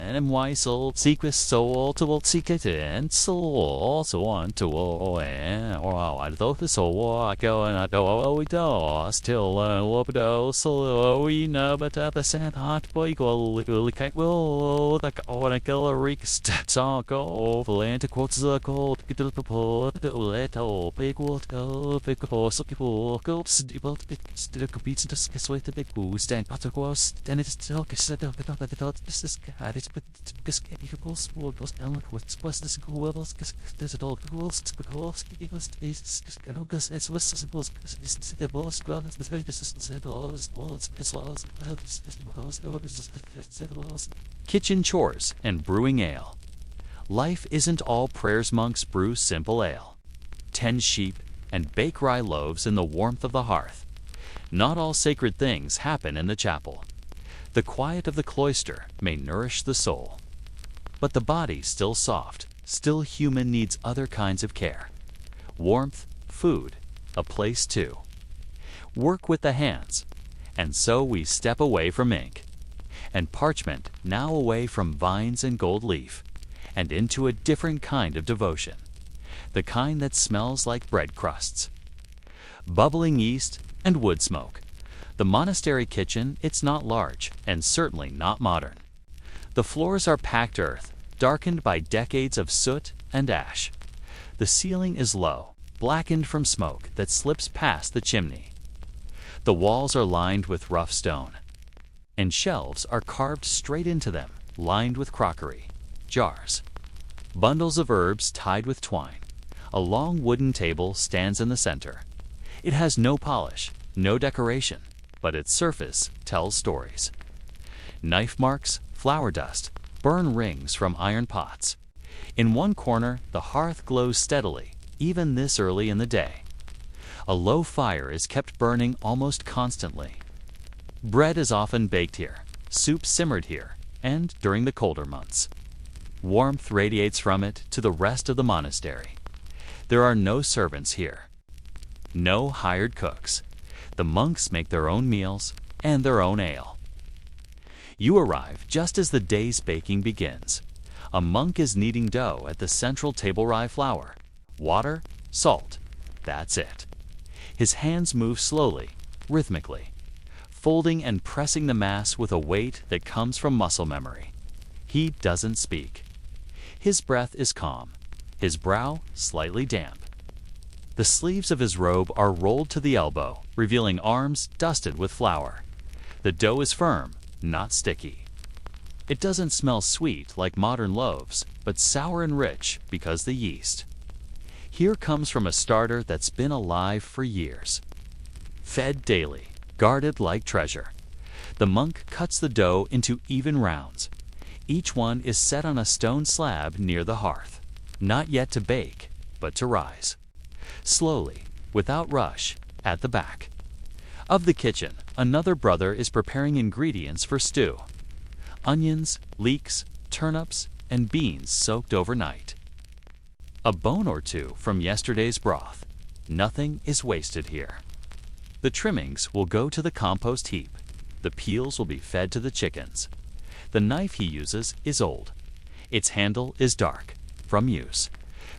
and my soul seeketh soul to seeketh and soul so on to and or I thought the soul I go and I do we do still lobido so we know but the sand hot boy go kite will the on a killer reek steps on go over land quotes the cold get to the port to let all big water go big horse people go steeple still competes to discuss with the big boost and butter was and it's still said that the thought this is God it's but because equals sport was eloquent was this goals because there's a dog goals because it's was suppose it's the boss well it's the very said laws kitchen chores and brewing ale. Life isn't all prayers monks brew simple ale. 10 sheep and bake rye loaves in the warmth of the hearth. Not all sacred things happen in the chapel. The quiet of the cloister may nourish the soul. But the body still soft, still human needs other kinds of care. Warmth, food, a place too. Work with the hands. And so we step away from ink. And parchment now away from vines and gold leaf. And into a different kind of devotion. The kind that smells like bread crusts. Bubbling yeast and wood smoke. The monastery kitchen, it's not large, and certainly not modern. The floors are packed earth, darkened by decades of soot and ash. The ceiling is low, blackened from smoke that slips past the chimney. The walls are lined with rough stone, and shelves are carved straight into them, lined with crockery, jars. Bundles of herbs tied with twine. A long wooden table stands in the center. It has no polish, no decoration, but its surface tells stories. Knife marks, flour dust, burn rings from iron pots. In one corner, the hearth glows steadily, even this early in the day. A low fire is kept burning almost constantly. Bread is often baked here, soup simmered here, and during the colder months. Warmth radiates from it to the rest of the monastery. There are no servants here. No hired cooks. The monks make their own meals and their own ale. You arrive just as the day's baking begins. A monk is kneading dough at the central table rye flour. Water, salt, that's it. His hands move slowly, rhythmically, folding and pressing the mass with a weight that comes from muscle memory. He doesn't speak. His breath is calm, his brow slightly damp. The sleeves of his robe are rolled to the elbow, revealing arms dusted with flour. The dough is firm, not sticky. It doesn't smell sweet like modern loaves, but sour and rich because the yeast. Here comes from a starter that's been alive for years. Fed daily, guarded like treasure. The monk cuts the dough into even rounds. Each one is set on a stone slab near the hearth, not yet to bake, but to rise. Slowly, without rush, at the back. Of the kitchen, another brother is preparing ingredients for stew. Onions, leeks, turnips, and beans soaked overnight. A bone or two from yesterday's broth. Nothing is wasted here. The trimmings will go to the compost heap. The peels will be fed to the chickens. The knife he uses is old. Its handle is dark, from use,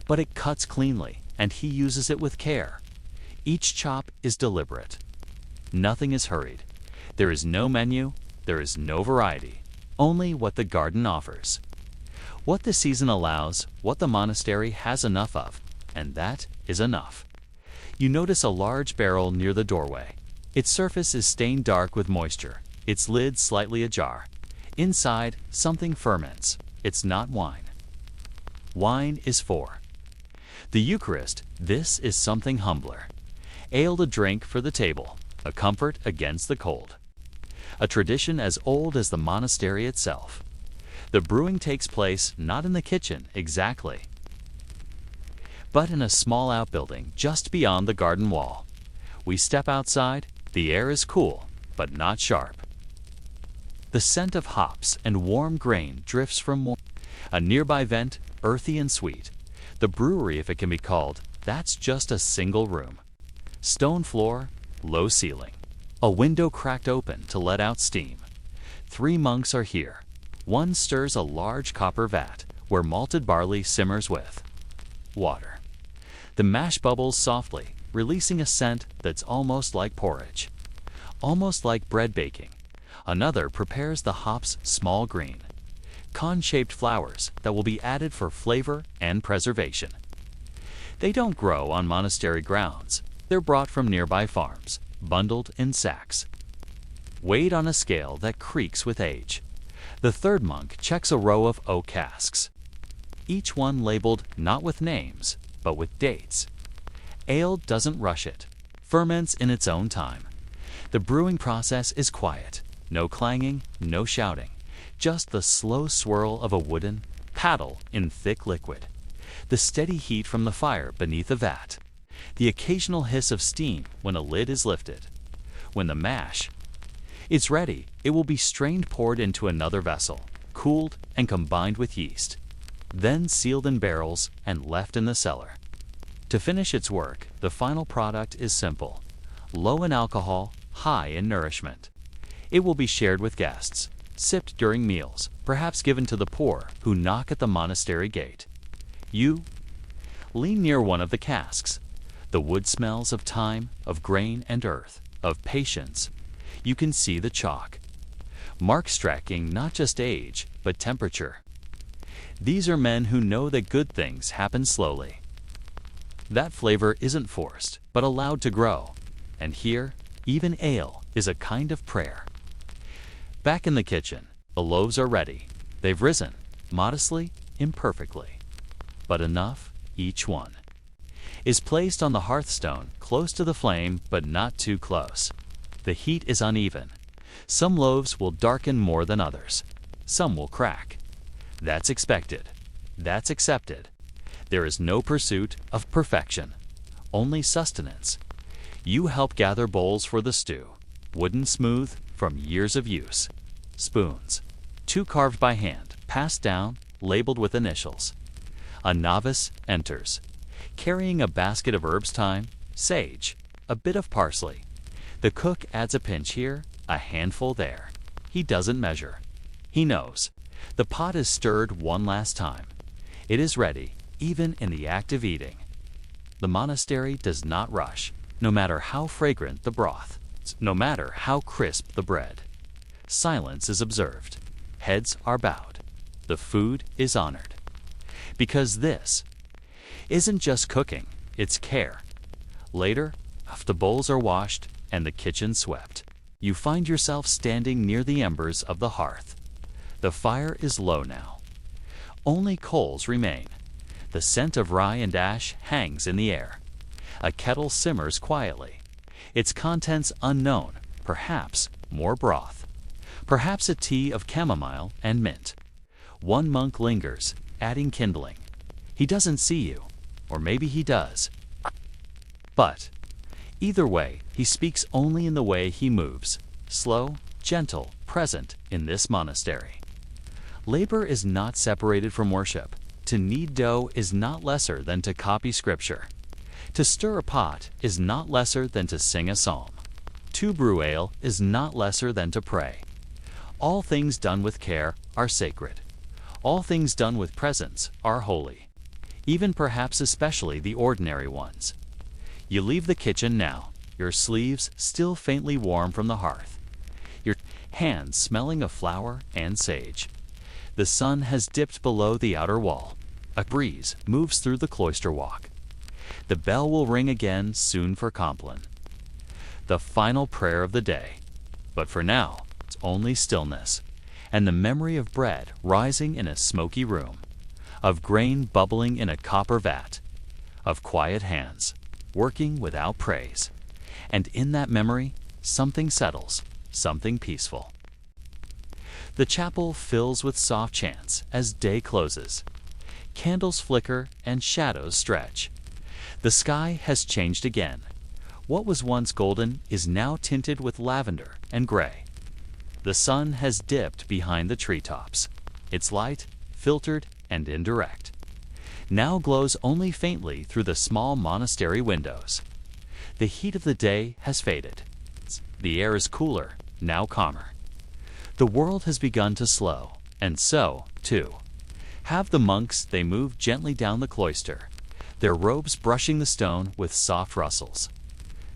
but it cuts cleanly, and he uses it with care. Each chop is deliberate. Nothing is hurried. There is no menu, there is no variety, only what the garden offers. What the season allows, what the monastery has enough of, and that is enough. You notice a large barrel near the doorway. Its surface is stained dark with moisture, its lid slightly ajar. Inside, something ferments. It's not wine. Wine is for the Eucharist. This is something humbler. Ale to drink for the table, a comfort against the cold. A tradition as old as the monastery itself. The brewing takes place not in the kitchen exactly, but in a small outbuilding just beyond the garden wall. We step outside, the air is cool, but not sharp. The scent of hops and warm grain drifts from a nearby vent, earthy and sweet. The brewery, if it can be called, that's just a single room. Stone floor, low ceiling. A window cracked open to let out steam. 3 monks are here. One stirs a large copper vat where malted barley simmers with water. The mash bubbles softly, releasing a scent that's almost like porridge, almost like bread baking. Another prepares the hops small green, cone-shaped flowers that will be added for flavor and preservation. They don't grow on monastery grounds. They're brought from nearby farms, bundled in sacks, weighed on a scale that creaks with age. The third monk checks a row of oak casks, each one labeled not with names, but with dates. Ale doesn't rush it, ferments in its own time. The brewing process is quiet, no clanging, no shouting, just the slow swirl of a wooden paddle in thick liquid, the steady heat from the fire beneath the vat, the occasional hiss of steam when a lid is lifted. When the mash is ready, it will be strained, poured into another vessel, cooled and combined with yeast, then sealed in barrels and left in the cellar. To finish its work, the final product is simple, low in alcohol, high in nourishment. It will be shared with guests, sipped during meals, perhaps given to the poor who knock at the monastery gate. You lean near one of the casks. The wood smells of time, of grain and earth, of patience. You can see the chalk, marks tracking not just age, but temperature. These are men who know that good things happen slowly. That flavor isn't forced, but allowed to grow. And here, even ale is a kind of prayer. Back in the kitchen, the loaves are ready. They've risen, modestly, imperfectly, but enough, each one is placed on the hearthstone, close to the flame, but not too close. The heat is uneven. Some loaves will darken more than others. Some will crack. That's expected. That's accepted. There is no pursuit of perfection, only sustenance. You help gather bowls for the stew, wooden smooth from years of use. Spoons, 2 carved by hand, passed down, labeled with initials. A novice enters, carrying a basket of herbs, thyme, sage, a bit of parsley. The cook adds a pinch here, a handful there. He doesn't measure. He knows. The pot is stirred one last time. It is ready, even in the act of eating. The monastery does not rush, no matter how fragrant the broth, no matter how crisp the bread. Silence is observed. Heads are bowed. The food is honored. Because this isn't just cooking, it's care. Later, after the bowls are washed and the kitchen swept, you find yourself standing near the embers of the hearth. The fire is low now. Only coals remain. The scent of rye and ash hangs in the air. A kettle simmers quietly, its contents unknown, perhaps more broth, perhaps a tea of chamomile and mint. One monk lingers, adding kindling. He doesn't see you, or maybe he does. But either way, he speaks only in the way he moves, slow, gentle, present in this monastery. Labor is not separated from worship. To knead dough is not lesser than to copy scripture. To stir a pot is not lesser than to sing a psalm. To brew ale is not lesser than to pray. All things done with care are sacred. All things done with presence are holy, even perhaps especially the ordinary ones. You leave the kitchen now, your sleeves still faintly warm from the hearth, your hands smelling of flour and sage. The sun has dipped below the outer wall. A breeze moves through the cloister walk. The bell will ring again soon for Compline, the final prayer of the day. But for now, it's only stillness, and the memory of bread rising in a smoky room, of grain bubbling in a copper vat, of quiet hands working without praise. And in that memory, something settles, something peaceful. The chapel fills with soft chants as day closes. Candles flicker and shadows stretch. The sky has changed again. What was once golden is now tinted with lavender and gray. The sun has dipped behind the treetops. Its light, filtered and indirect, now glows only faintly through the small monastery windows. The heat of the day has faded. The air is cooler, now calmer. The world has begun to slow, And so, too, have the monks. They move gently down the cloister, their robes brushing the stone with soft rustles.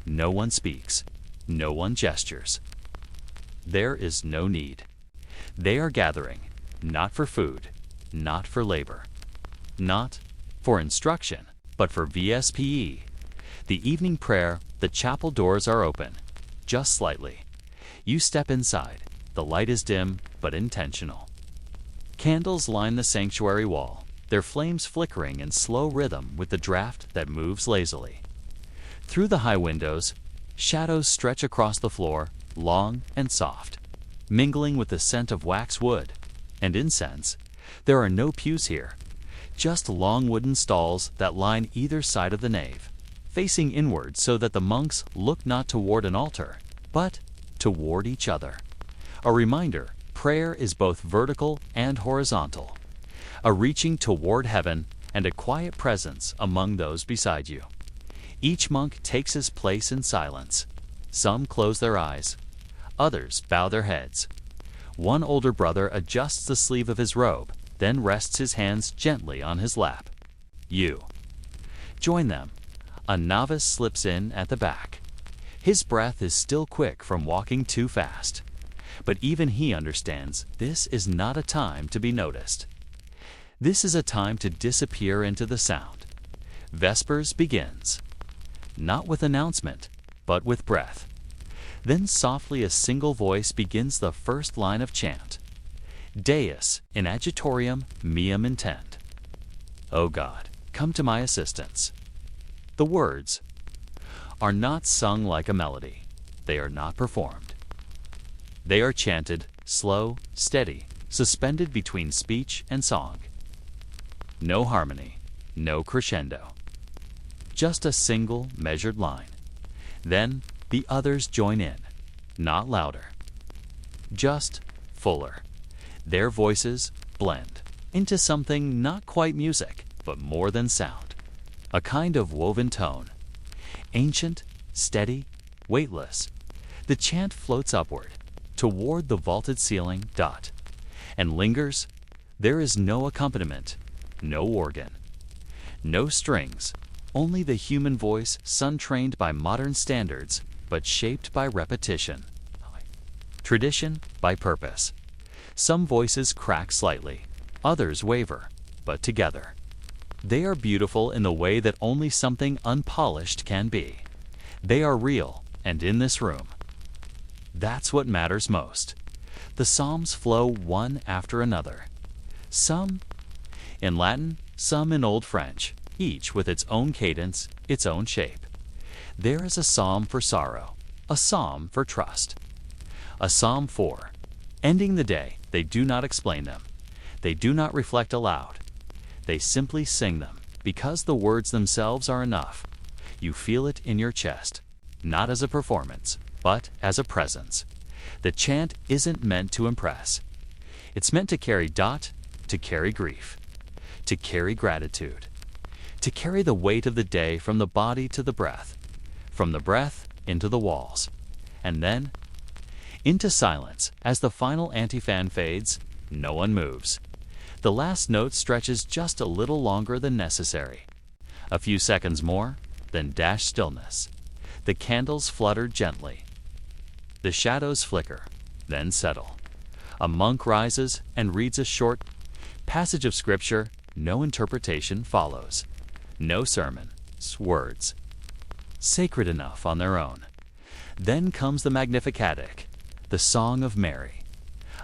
No one speaks, no one gestures. There is no need. They are gathering, not for food, not for labor, not for instruction, but for VSPE. The evening prayer, the chapel doors are open, just slightly. You step inside. The light is dim, but intentional. Candles line the sanctuary wall, their flames flickering in slow rhythm with the draft that moves lazily. Through the high windows, shadows stretch across the floor, long and soft, mingling with the scent of wax wood and incense. There are no pews here, just long wooden stalls that line either side of the nave, facing inward so that the monks look not toward an altar, but toward each other. A reminder, prayer is both vertical and horizontal, a reaching toward heaven and a quiet presence among those beside you. Each monk takes his place in silence. Some close their eyes, others bow their heads. One older brother adjusts the sleeve of his robe, then rests his hands gently on his lap. You join them. A novice slips in at the back. His breath is still quick from walking too fast. But even he understands this is not a time to be noticed. This is a time to disappear into the sound. Vespers begins, not with announcement, but with breath. Then softly a single voice begins the first line of chant. Deus in adjutorium meum intent. O God, come to my assistance. The words are not sung like a melody. They are not performed. They are chanted, slow, steady, suspended between speech and song. No harmony, no crescendo. Just a single measured line. Then the others join in, not louder, just fuller. Their voices blend into something not quite music, but more than sound. A kind of woven tone. Ancient, steady, weightless. The chant floats upward, toward the vaulted ceiling, and lingers. There is no accompaniment, no organ, no strings, only the human voice, sun-trained by modern standards, but shaped by repetition, tradition by purpose. Some voices crack slightly, others waver, but together. They are beautiful in the way that only something unpolished can be. They are real, and in this room. That's what matters most. The psalms flow one after another. Some in Latin, some in Old French, each with its own cadence, its own shape. There is a psalm for sorrow, a psalm for trust, a psalm for ending the day. They do not explain them. They do not reflect aloud. They simply sing them because the words themselves are enough. You feel it in your chest, not as a performance, but as a presence. The chant isn't meant to impress. It's meant to carry to carry grief, to carry gratitude, to carry the weight of the day from the body to the breath, from the breath into the walls, and then into silence. As the final antiphon fades, no one moves. The last note stretches just a little longer than necessary. A few seconds more, then dash stillness. The candles flutter gently. The shadows flicker, then settle. A monk rises and reads a short passage of scripture. No interpretation follows. No sermon, words, sacred enough on their own. Then comes the Magnificat, the Song of Mary,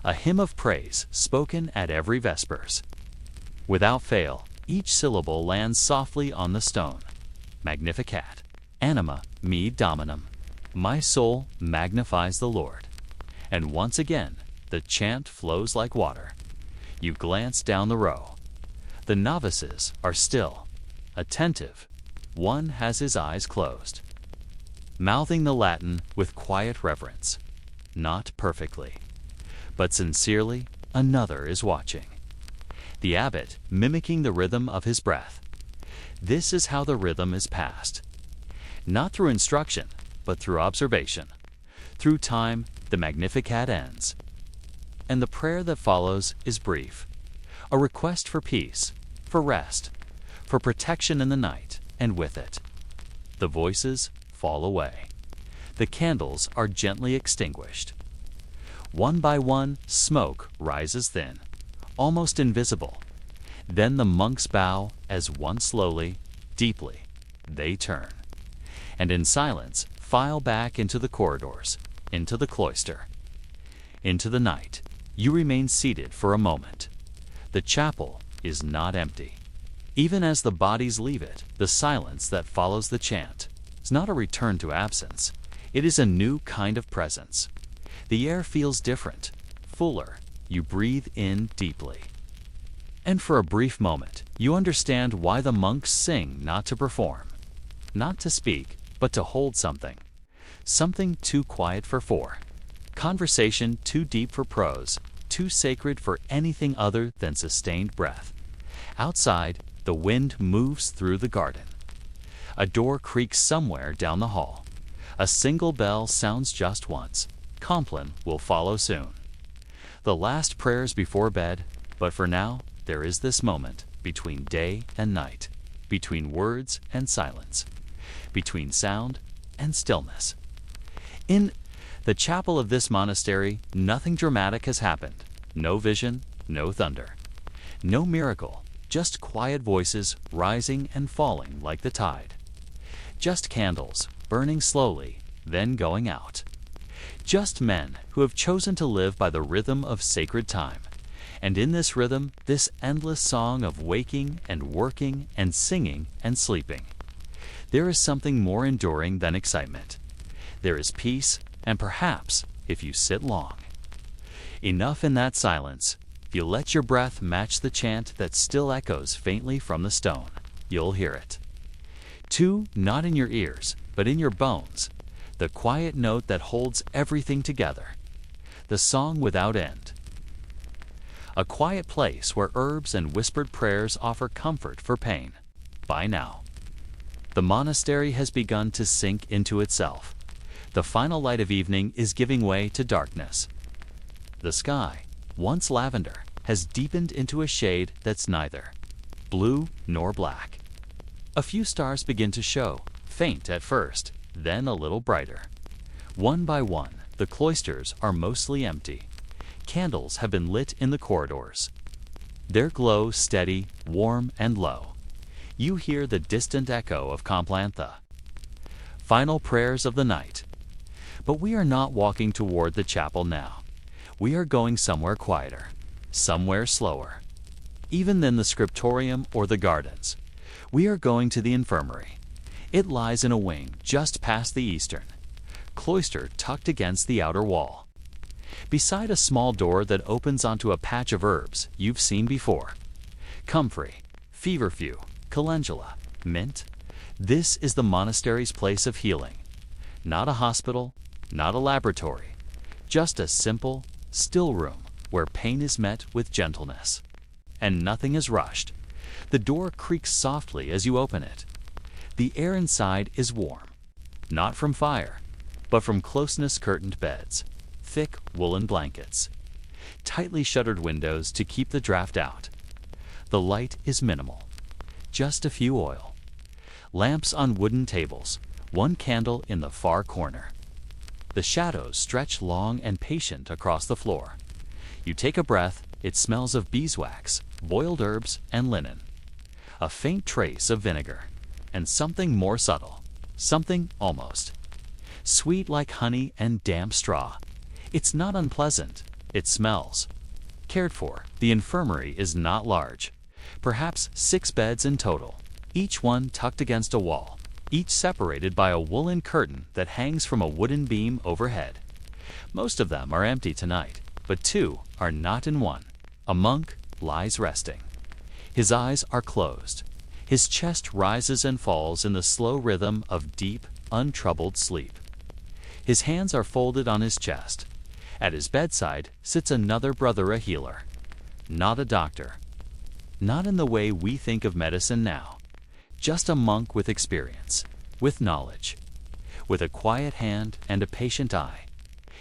a hymn of praise spoken at every Vespers. Without fail, each syllable lands softly on the stone. Magnificat, anima me dominum. My soul magnifies the Lord. And once again, the chant flows like water. You glance down the row. The novices are still, attentive. One has his eyes closed, mouthing the Latin with quiet reverence. Not perfectly, but sincerely. Another is watching. The abbot mimicking the rhythm of his breath. This is how the rhythm is passed. Not through instruction, but through observation. Through time, the Magnificat ends. and the prayer that follows is brief. A request for peace, for rest, for protection in the night, and with it, the voices fall away. The candles are gently extinguished. One by one, smoke rises thin, almost invisible. Then the monks bow as one slowly, deeply, they turn, and in silence file back into the corridors, into the cloister. Into the night, you remain seated for a moment. The chapel is not empty. Even as the bodies leave it, the silence that follows the chant is not a return to absence. It is a new kind of presence. The air feels different, fuller. You breathe in deeply. And for a brief moment, you understand why the monks sing not to perform, not to speak, but to hold something. Something too quiet for four. Conversation too deep for prose, too sacred for anything other than sustained breath. Outside, the wind moves through the garden. A door creaks somewhere down the hall. A single bell sounds just once. Compline will follow soon. The last prayers before bed, but for now, there is this moment between day and night, between words and silence, between sound and stillness. In the chapel of this monastery, nothing dramatic has happened. No vision, no thunder, no miracle, just quiet voices rising and falling like the tide. Just candles burning slowly, then going out. Just men who have chosen to live by the rhythm of sacred time. And in this rhythm, this endless song of waking and working and singing and sleeping. There is something more enduring than excitement. There is peace, and perhaps, if you sit long. Enough in that silence. If you let your breath match the chant that still echoes faintly from the stone, you'll hear it. Two, not in your ears, but in your bones. The quiet note that holds everything together. The song without end. A quiet place where herbs and whispered prayers offer comfort for pain. By now, the monastery has begun to sink into itself. The final light of evening is giving way to darkness. The sky, once lavender, has deepened into a shade that's neither blue nor black. A few stars begin to show, faint at first, then a little brighter. One by one, the cloisters are mostly empty. Candles have been lit in the corridors. Their glow steady, warm, and low. You hear the distant echo of Complantha. Final prayers of the night. But we are not walking toward the chapel now. We are going somewhere quieter, somewhere slower. Even than the scriptorium or the gardens. We are going to the infirmary. It lies in a wing just past the eastern cloister tucked against the outer wall. Beside a small door that opens onto a patch of herbs you've seen before. Comfrey, feverfew, calendula, mint. This is the monastery's place of healing. Not a hospital, not a laboratory. Just a simple, still room where pain is met with gentleness. And nothing is rushed. The door creaks softly as you open it. The air inside is warm, not from fire, but from closeness curtained beds, thick woolen blankets, tightly shuttered windows to keep the draft out. The light is minimal, just a few oil. Lamps on wooden tables, one candle in the far corner. The shadows stretch long and patient across the floor. You take a breath, it smells of beeswax, boiled herbs, and linen. A faint trace of vinegar. And something more subtle, something almost sweet like honey and damp straw. It's not unpleasant, it smells. Cared for, the infirmary is not large, perhaps 6 beds in total, each one tucked against a wall, each separated by a woolen curtain that hangs from a wooden beam overhead. Most of them are empty tonight, but 2 are not in one. A monk lies resting. His eyes are closed. His chest rises and falls in the slow rhythm of deep, untroubled sleep. His hands are folded on his chest. At his bedside sits another brother, a healer. Not a doctor. Not in the way we think of medicine now. Just a monk with experience, with knowledge. With a quiet hand and a patient eye.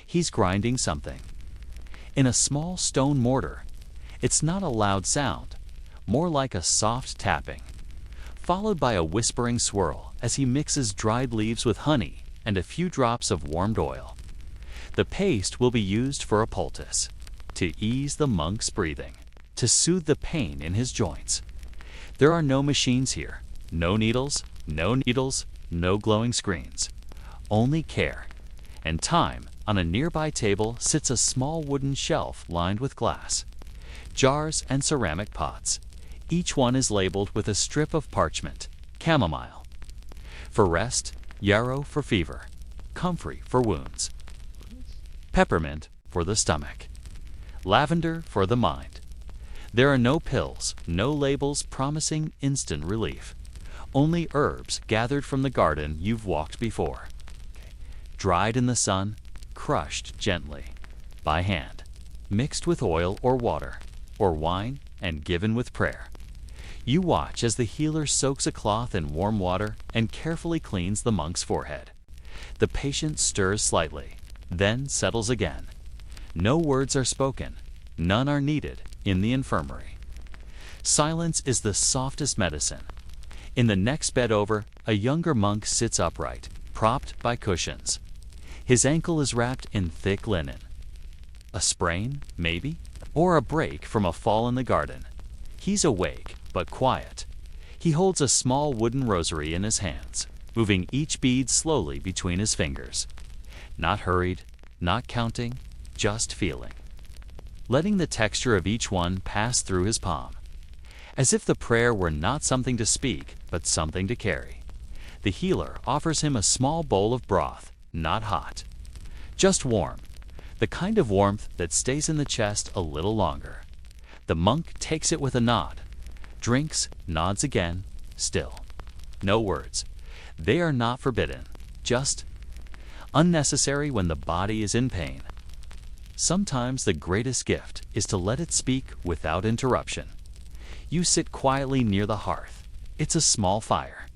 He's grinding something. in a small stone mortar. It's not a loud sound, more like a soft tapping, followed by a whispering swirl as he mixes dried leaves with honey and a few drops of warmed oil. The paste will be used for a poultice, to ease the monk's breathing, to soothe the pain in his joints. There are no machines here, no needles, no glowing screens, only care. And time. On a nearby table sits a small wooden shelf lined with glass, jars and ceramic pots. Each one is labeled with a strip of parchment. Chamomile for rest, yarrow for fever, comfrey for wounds, peppermint for the stomach, lavender for the mind. There are no pills, no labels promising instant relief. Only herbs gathered from the garden you've walked before, dried in the sun, crushed gently, by hand, mixed with oil or water, or wine, and given with prayer. You watch as the healer soaks a cloth in warm water and carefully cleans the monk's forehead. The patient stirs slightly, then settles again. No words are spoken, none are needed in the infirmary. Silence is the softest medicine. In the next bed over, a younger monk sits upright, propped by cushions. His ankle is wrapped in thick linen. A sprain, maybe? Or a break from a fall in the garden. He's awake, but quiet. He holds a small wooden rosary in his hands, moving each bead slowly between his fingers. Not hurried, not counting, just feeling. Letting the texture of each one pass through his palm. As if the prayer were not something to speak, but something to carry. The healer offers him a small bowl of broth, not hot, just warm, the kind of warmth that stays in the chest a little longer. The monk takes it with a nod, drinks, nods again, still. No words. They are not forbidden, just unnecessary when the body is in pain. Sometimes the greatest gift is to let it speak without interruption. You sit quietly near the hearth. It's a small fire,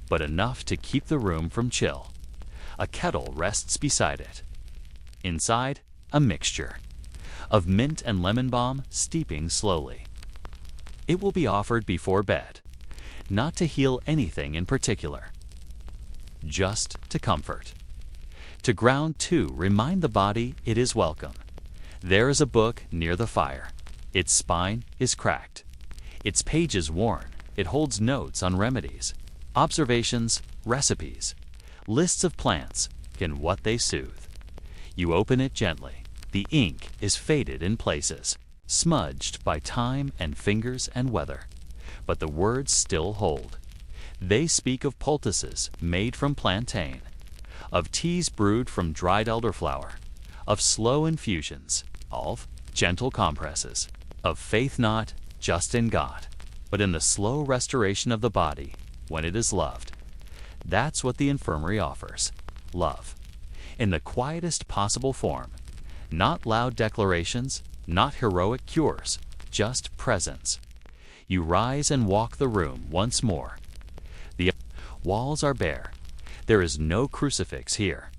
but enough to keep the room from chill. A kettle rests beside it. Inside, a mixture of mint and lemon balm steeping slowly. It will be offered before bed, not to heal anything in particular, just to comfort. To ground too, remind the body it is welcome. There is a book near the fire. Its spine is cracked. Its pages worn. It holds notes on remedies, observations, recipes, lists of plants and what they soothe. You open it gently. The ink is faded in places, smudged by time and fingers and weather. But the words still hold. They speak of poultices made from plantain, of teas brewed from dried elderflower, of slow infusions, of gentle compresses, of faith not just in God, but in the slow restoration of the body when it is loved. That's what the infirmary offers, love, in the quietest possible form. Not loud declarations, not heroic cures, just presence. You rise and walk the room once more. The walls are bare. There is no crucifix here.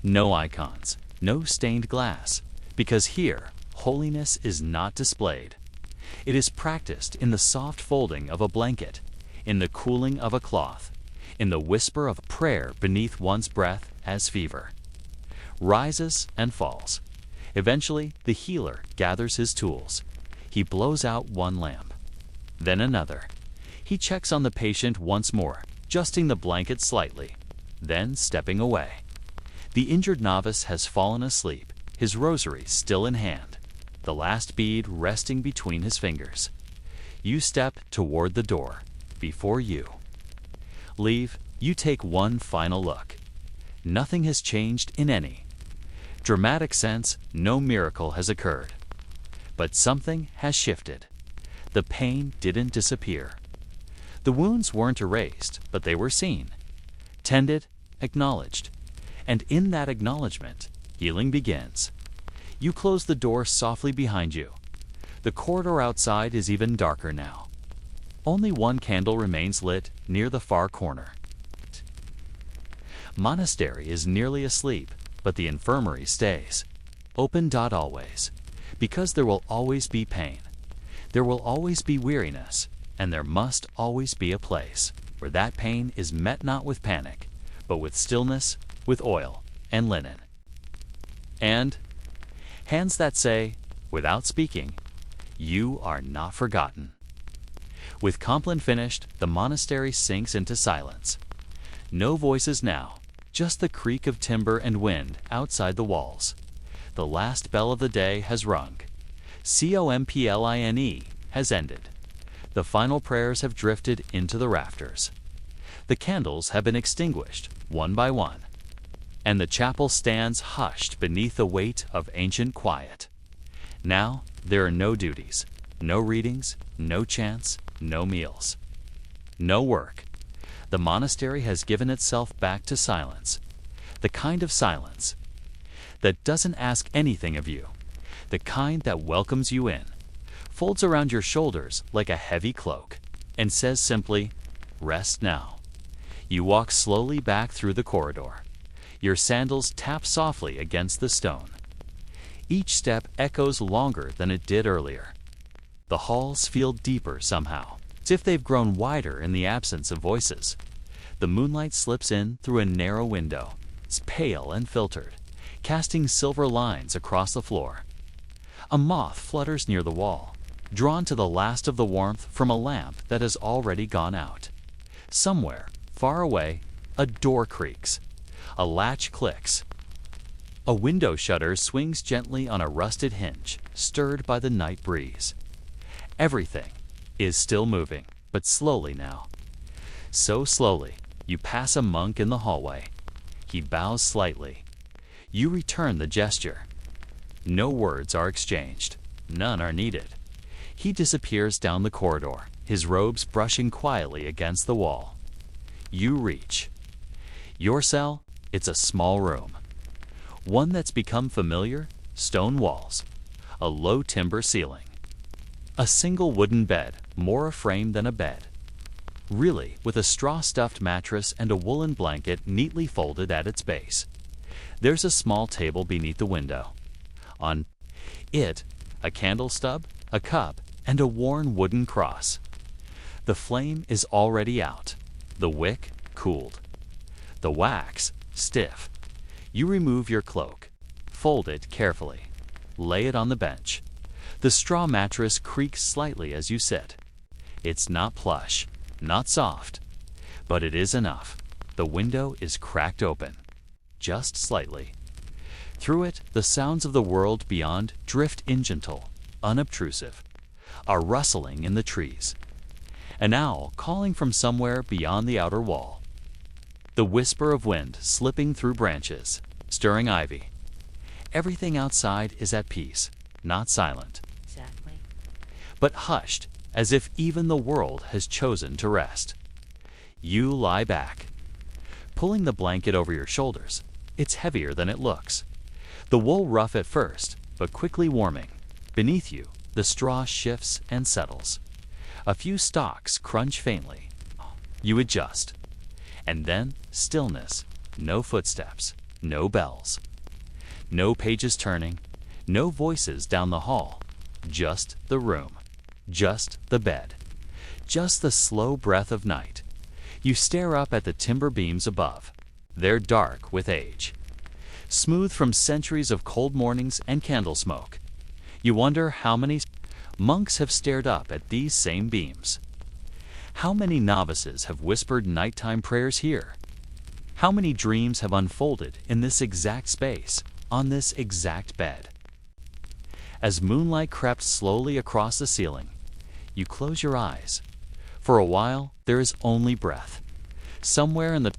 No icons, no stained glass, because here, holiness is not displayed. It is practiced in the soft folding of a blanket, in the cooling of a cloth, in the whisper of prayer beneath one's breath as fever rises and falls. Eventually, the healer gathers his tools. He blows out one lamp, then another. He checks on the patient once more, adjusting the blanket slightly, then stepping away. The injured novice has fallen asleep, his rosary still in hand, the last bead resting between his fingers. You step toward the door. Before you leave, you take one final look. Nothing has changed in any dramatic sense. No miracle has occurred. But something has shifted. The pain didn't disappear. The wounds weren't erased, but they were seen, tended, acknowledged. And in that acknowledgement, healing begins. You close the door softly behind you. The corridor outside is even darker now. Only one candle remains lit near the far corner. Monastery is nearly asleep, but the infirmary stays. Open. Always. Because there will always be pain. There will always be weariness, and there must always be a place where that pain is met not with panic, but with stillness, with oil and linen. And hands that say, without speaking, you are not forgotten. With Compline finished, the monastery sinks into silence. No voices now, just the creak of timber and wind outside the walls. The last bell of the day has rung. Compline has ended. The final prayers have drifted into the rafters. The candles have been extinguished, one by one, and the chapel stands hushed beneath the weight of ancient quiet. Now there are no duties, no readings, no chants, no meals, no work. The monastery has given itself back to silence, the kind of silence that doesn't ask anything of you, the kind that welcomes you in, folds around your shoulders like a heavy cloak, and says simply, rest now. You walk slowly back through the corridor. Your sandals tap softly against the stone. Each step echoes longer than it did earlier. The halls feel deeper somehow, as if they've grown wider in the absence of voices. The moonlight slips in through a narrow window. It's pale and filtered, casting silver lines across the floor. A moth flutters near the wall, drawn to the last of the warmth from a lamp that has already gone out. Somewhere, far away, a door creaks. A latch clicks. A window shutter swings gently on a rusted hinge, stirred by the night breeze. Everything is still moving, but slowly now. So slowly, you pass a monk in the hallway. He bows slightly. You return the gesture. No words are exchanged. None are needed. He disappears down the corridor, his robes brushing quietly against the wall. You reach. Your cell, it's a small room. One that's become familiar, stone walls, a low timber ceiling. A single wooden bed, more a frame than a bed. Really, with a straw-stuffed mattress and a woolen blanket neatly folded at its base. There's a small table beneath the window. On it, a candle stub, a cup, and a worn wooden cross. The flame is already out, the wick cooled, the wax stiff. You remove your cloak, fold it carefully, lay it on the bench. The straw mattress creaks slightly as you sit. It's not plush, not soft, but it is enough. The window is cracked open, just slightly. Through it, the sounds of the world beyond drift in gentle, unobtrusive. A rustling in the trees. An owl calling from somewhere beyond the outer wall. The whisper of wind slipping through branches, stirring ivy. Everything outside is at peace, not silent. Exactly. But hushed, as if even the world has chosen to rest. You lie back, pulling the blanket over your shoulders. It's heavier than it looks. The wool rough at first, but quickly warming. Beneath you, the straw shifts and settles. A few stalks crunch faintly. You adjust. And then stillness, no footsteps, no bells. No pages turning, no voices down the hall. Just the room, just the bed, just the slow breath of night. You stare up at the timber beams above. They're dark with age, smooth from centuries of cold mornings and candle smoke. You wonder how many monks have stared up at these same beams. How many novices have whispered nighttime prayers here? How many dreams have unfolded in this exact space, on this exact bed? As moonlight crept slowly across the ceiling, you close your eyes. For a while, there is only breath. Somewhere in the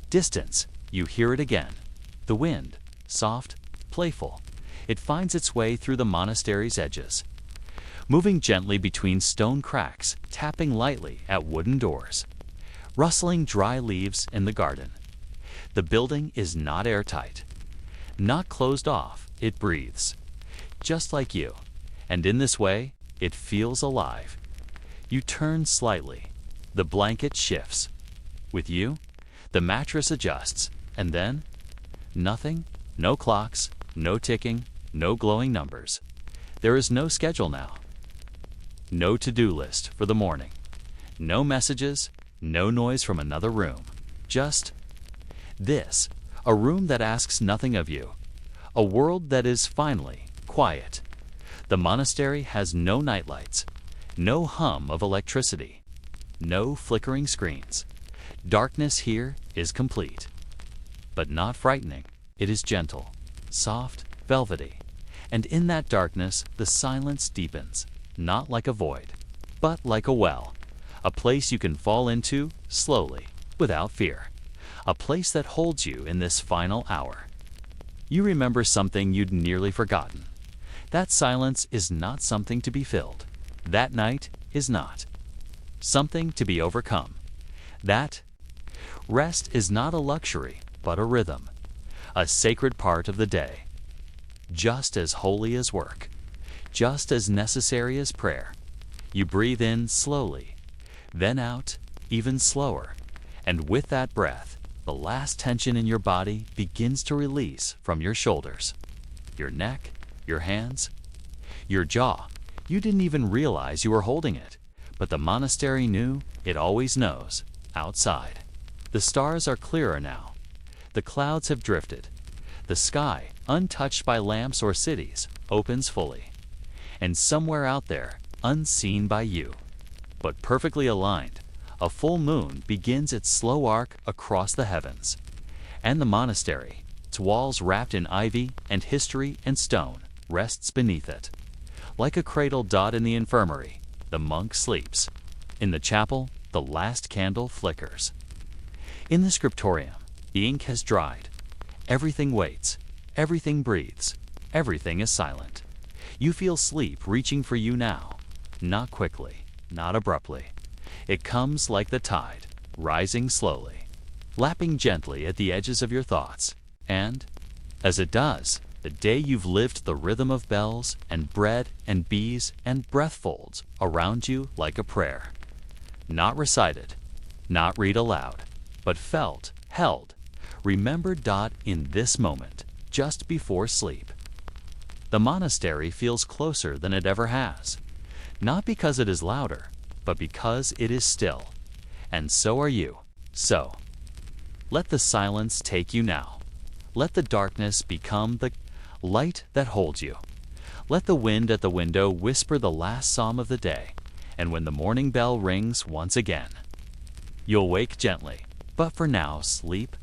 distance, you hear it again. The wind, soft, playful. It finds its way through the monastery's edges, moving gently between stone cracks, tapping lightly at wooden doors, rustling dry leaves in the garden. The building is not airtight, not closed off. It breathes, just like you, and in this way, it feels alive. You turn slightly. The blanket shifts. With you, the mattress adjusts, and then, nothing, no clocks, no ticking, no glowing numbers. There is no schedule now. No to-do list for the morning. No messages, no noise from another room. Just this, a room that asks nothing of you. A world that is finally quiet. The monastery has no nightlights, no hum of electricity, no flickering screens. Darkness here is complete. But not frightening. It is gentle, soft, velvety. And in that darkness, the silence deepens, not like a void, but like a well. A place you can fall into slowly, without fear. A place that holds you in this final hour. You remember something you'd nearly forgotten. That silence is not something to be filled. That night is not. Something to be overcome. That rest is not a luxury, but a rhythm. A sacred part of the day. Just as holy as work. Just as necessary as prayer. You breathe in slowly, then out even slower. And with that breath, the last tension in your body begins to release from your shoulders, your neck, your hands, your jaw. You didn't even realize you were holding it, but the monastery knew, it always knows, outside. The stars are clearer now. The clouds have drifted. The sky, untouched by lamps or cities, opens fully. And somewhere out there, unseen by you, but perfectly aligned, a full moon begins its slow arc across the heavens. And the monastery, its walls wrapped in ivy and history and stone, rests beneath it. Like a cradle dot in the infirmary, the monk sleeps. In the chapel, the last candle flickers. In the scriptorium, the ink has dried. Everything waits. Everything breathes. Everything is silent. You feel sleep reaching for you now. Not quickly, not abruptly. It comes like the tide, rising slowly, lapping gently at the edges of your thoughts. And, as it does, the day you've lived the rhythm of bells and bread and bees and breathfolds around you like a prayer. Not recited, not read aloud, but felt, held, remembered in this moment, just before sleep. The monastery feels closer than it ever has, not because it is louder, but because it is still. And so are you. So, let the silence take you now. Let the darkness become the light that holds you. Let the wind at the window whisper the last psalm of the day, and when the morning bell rings once again, you'll wake gently, but for now sleep.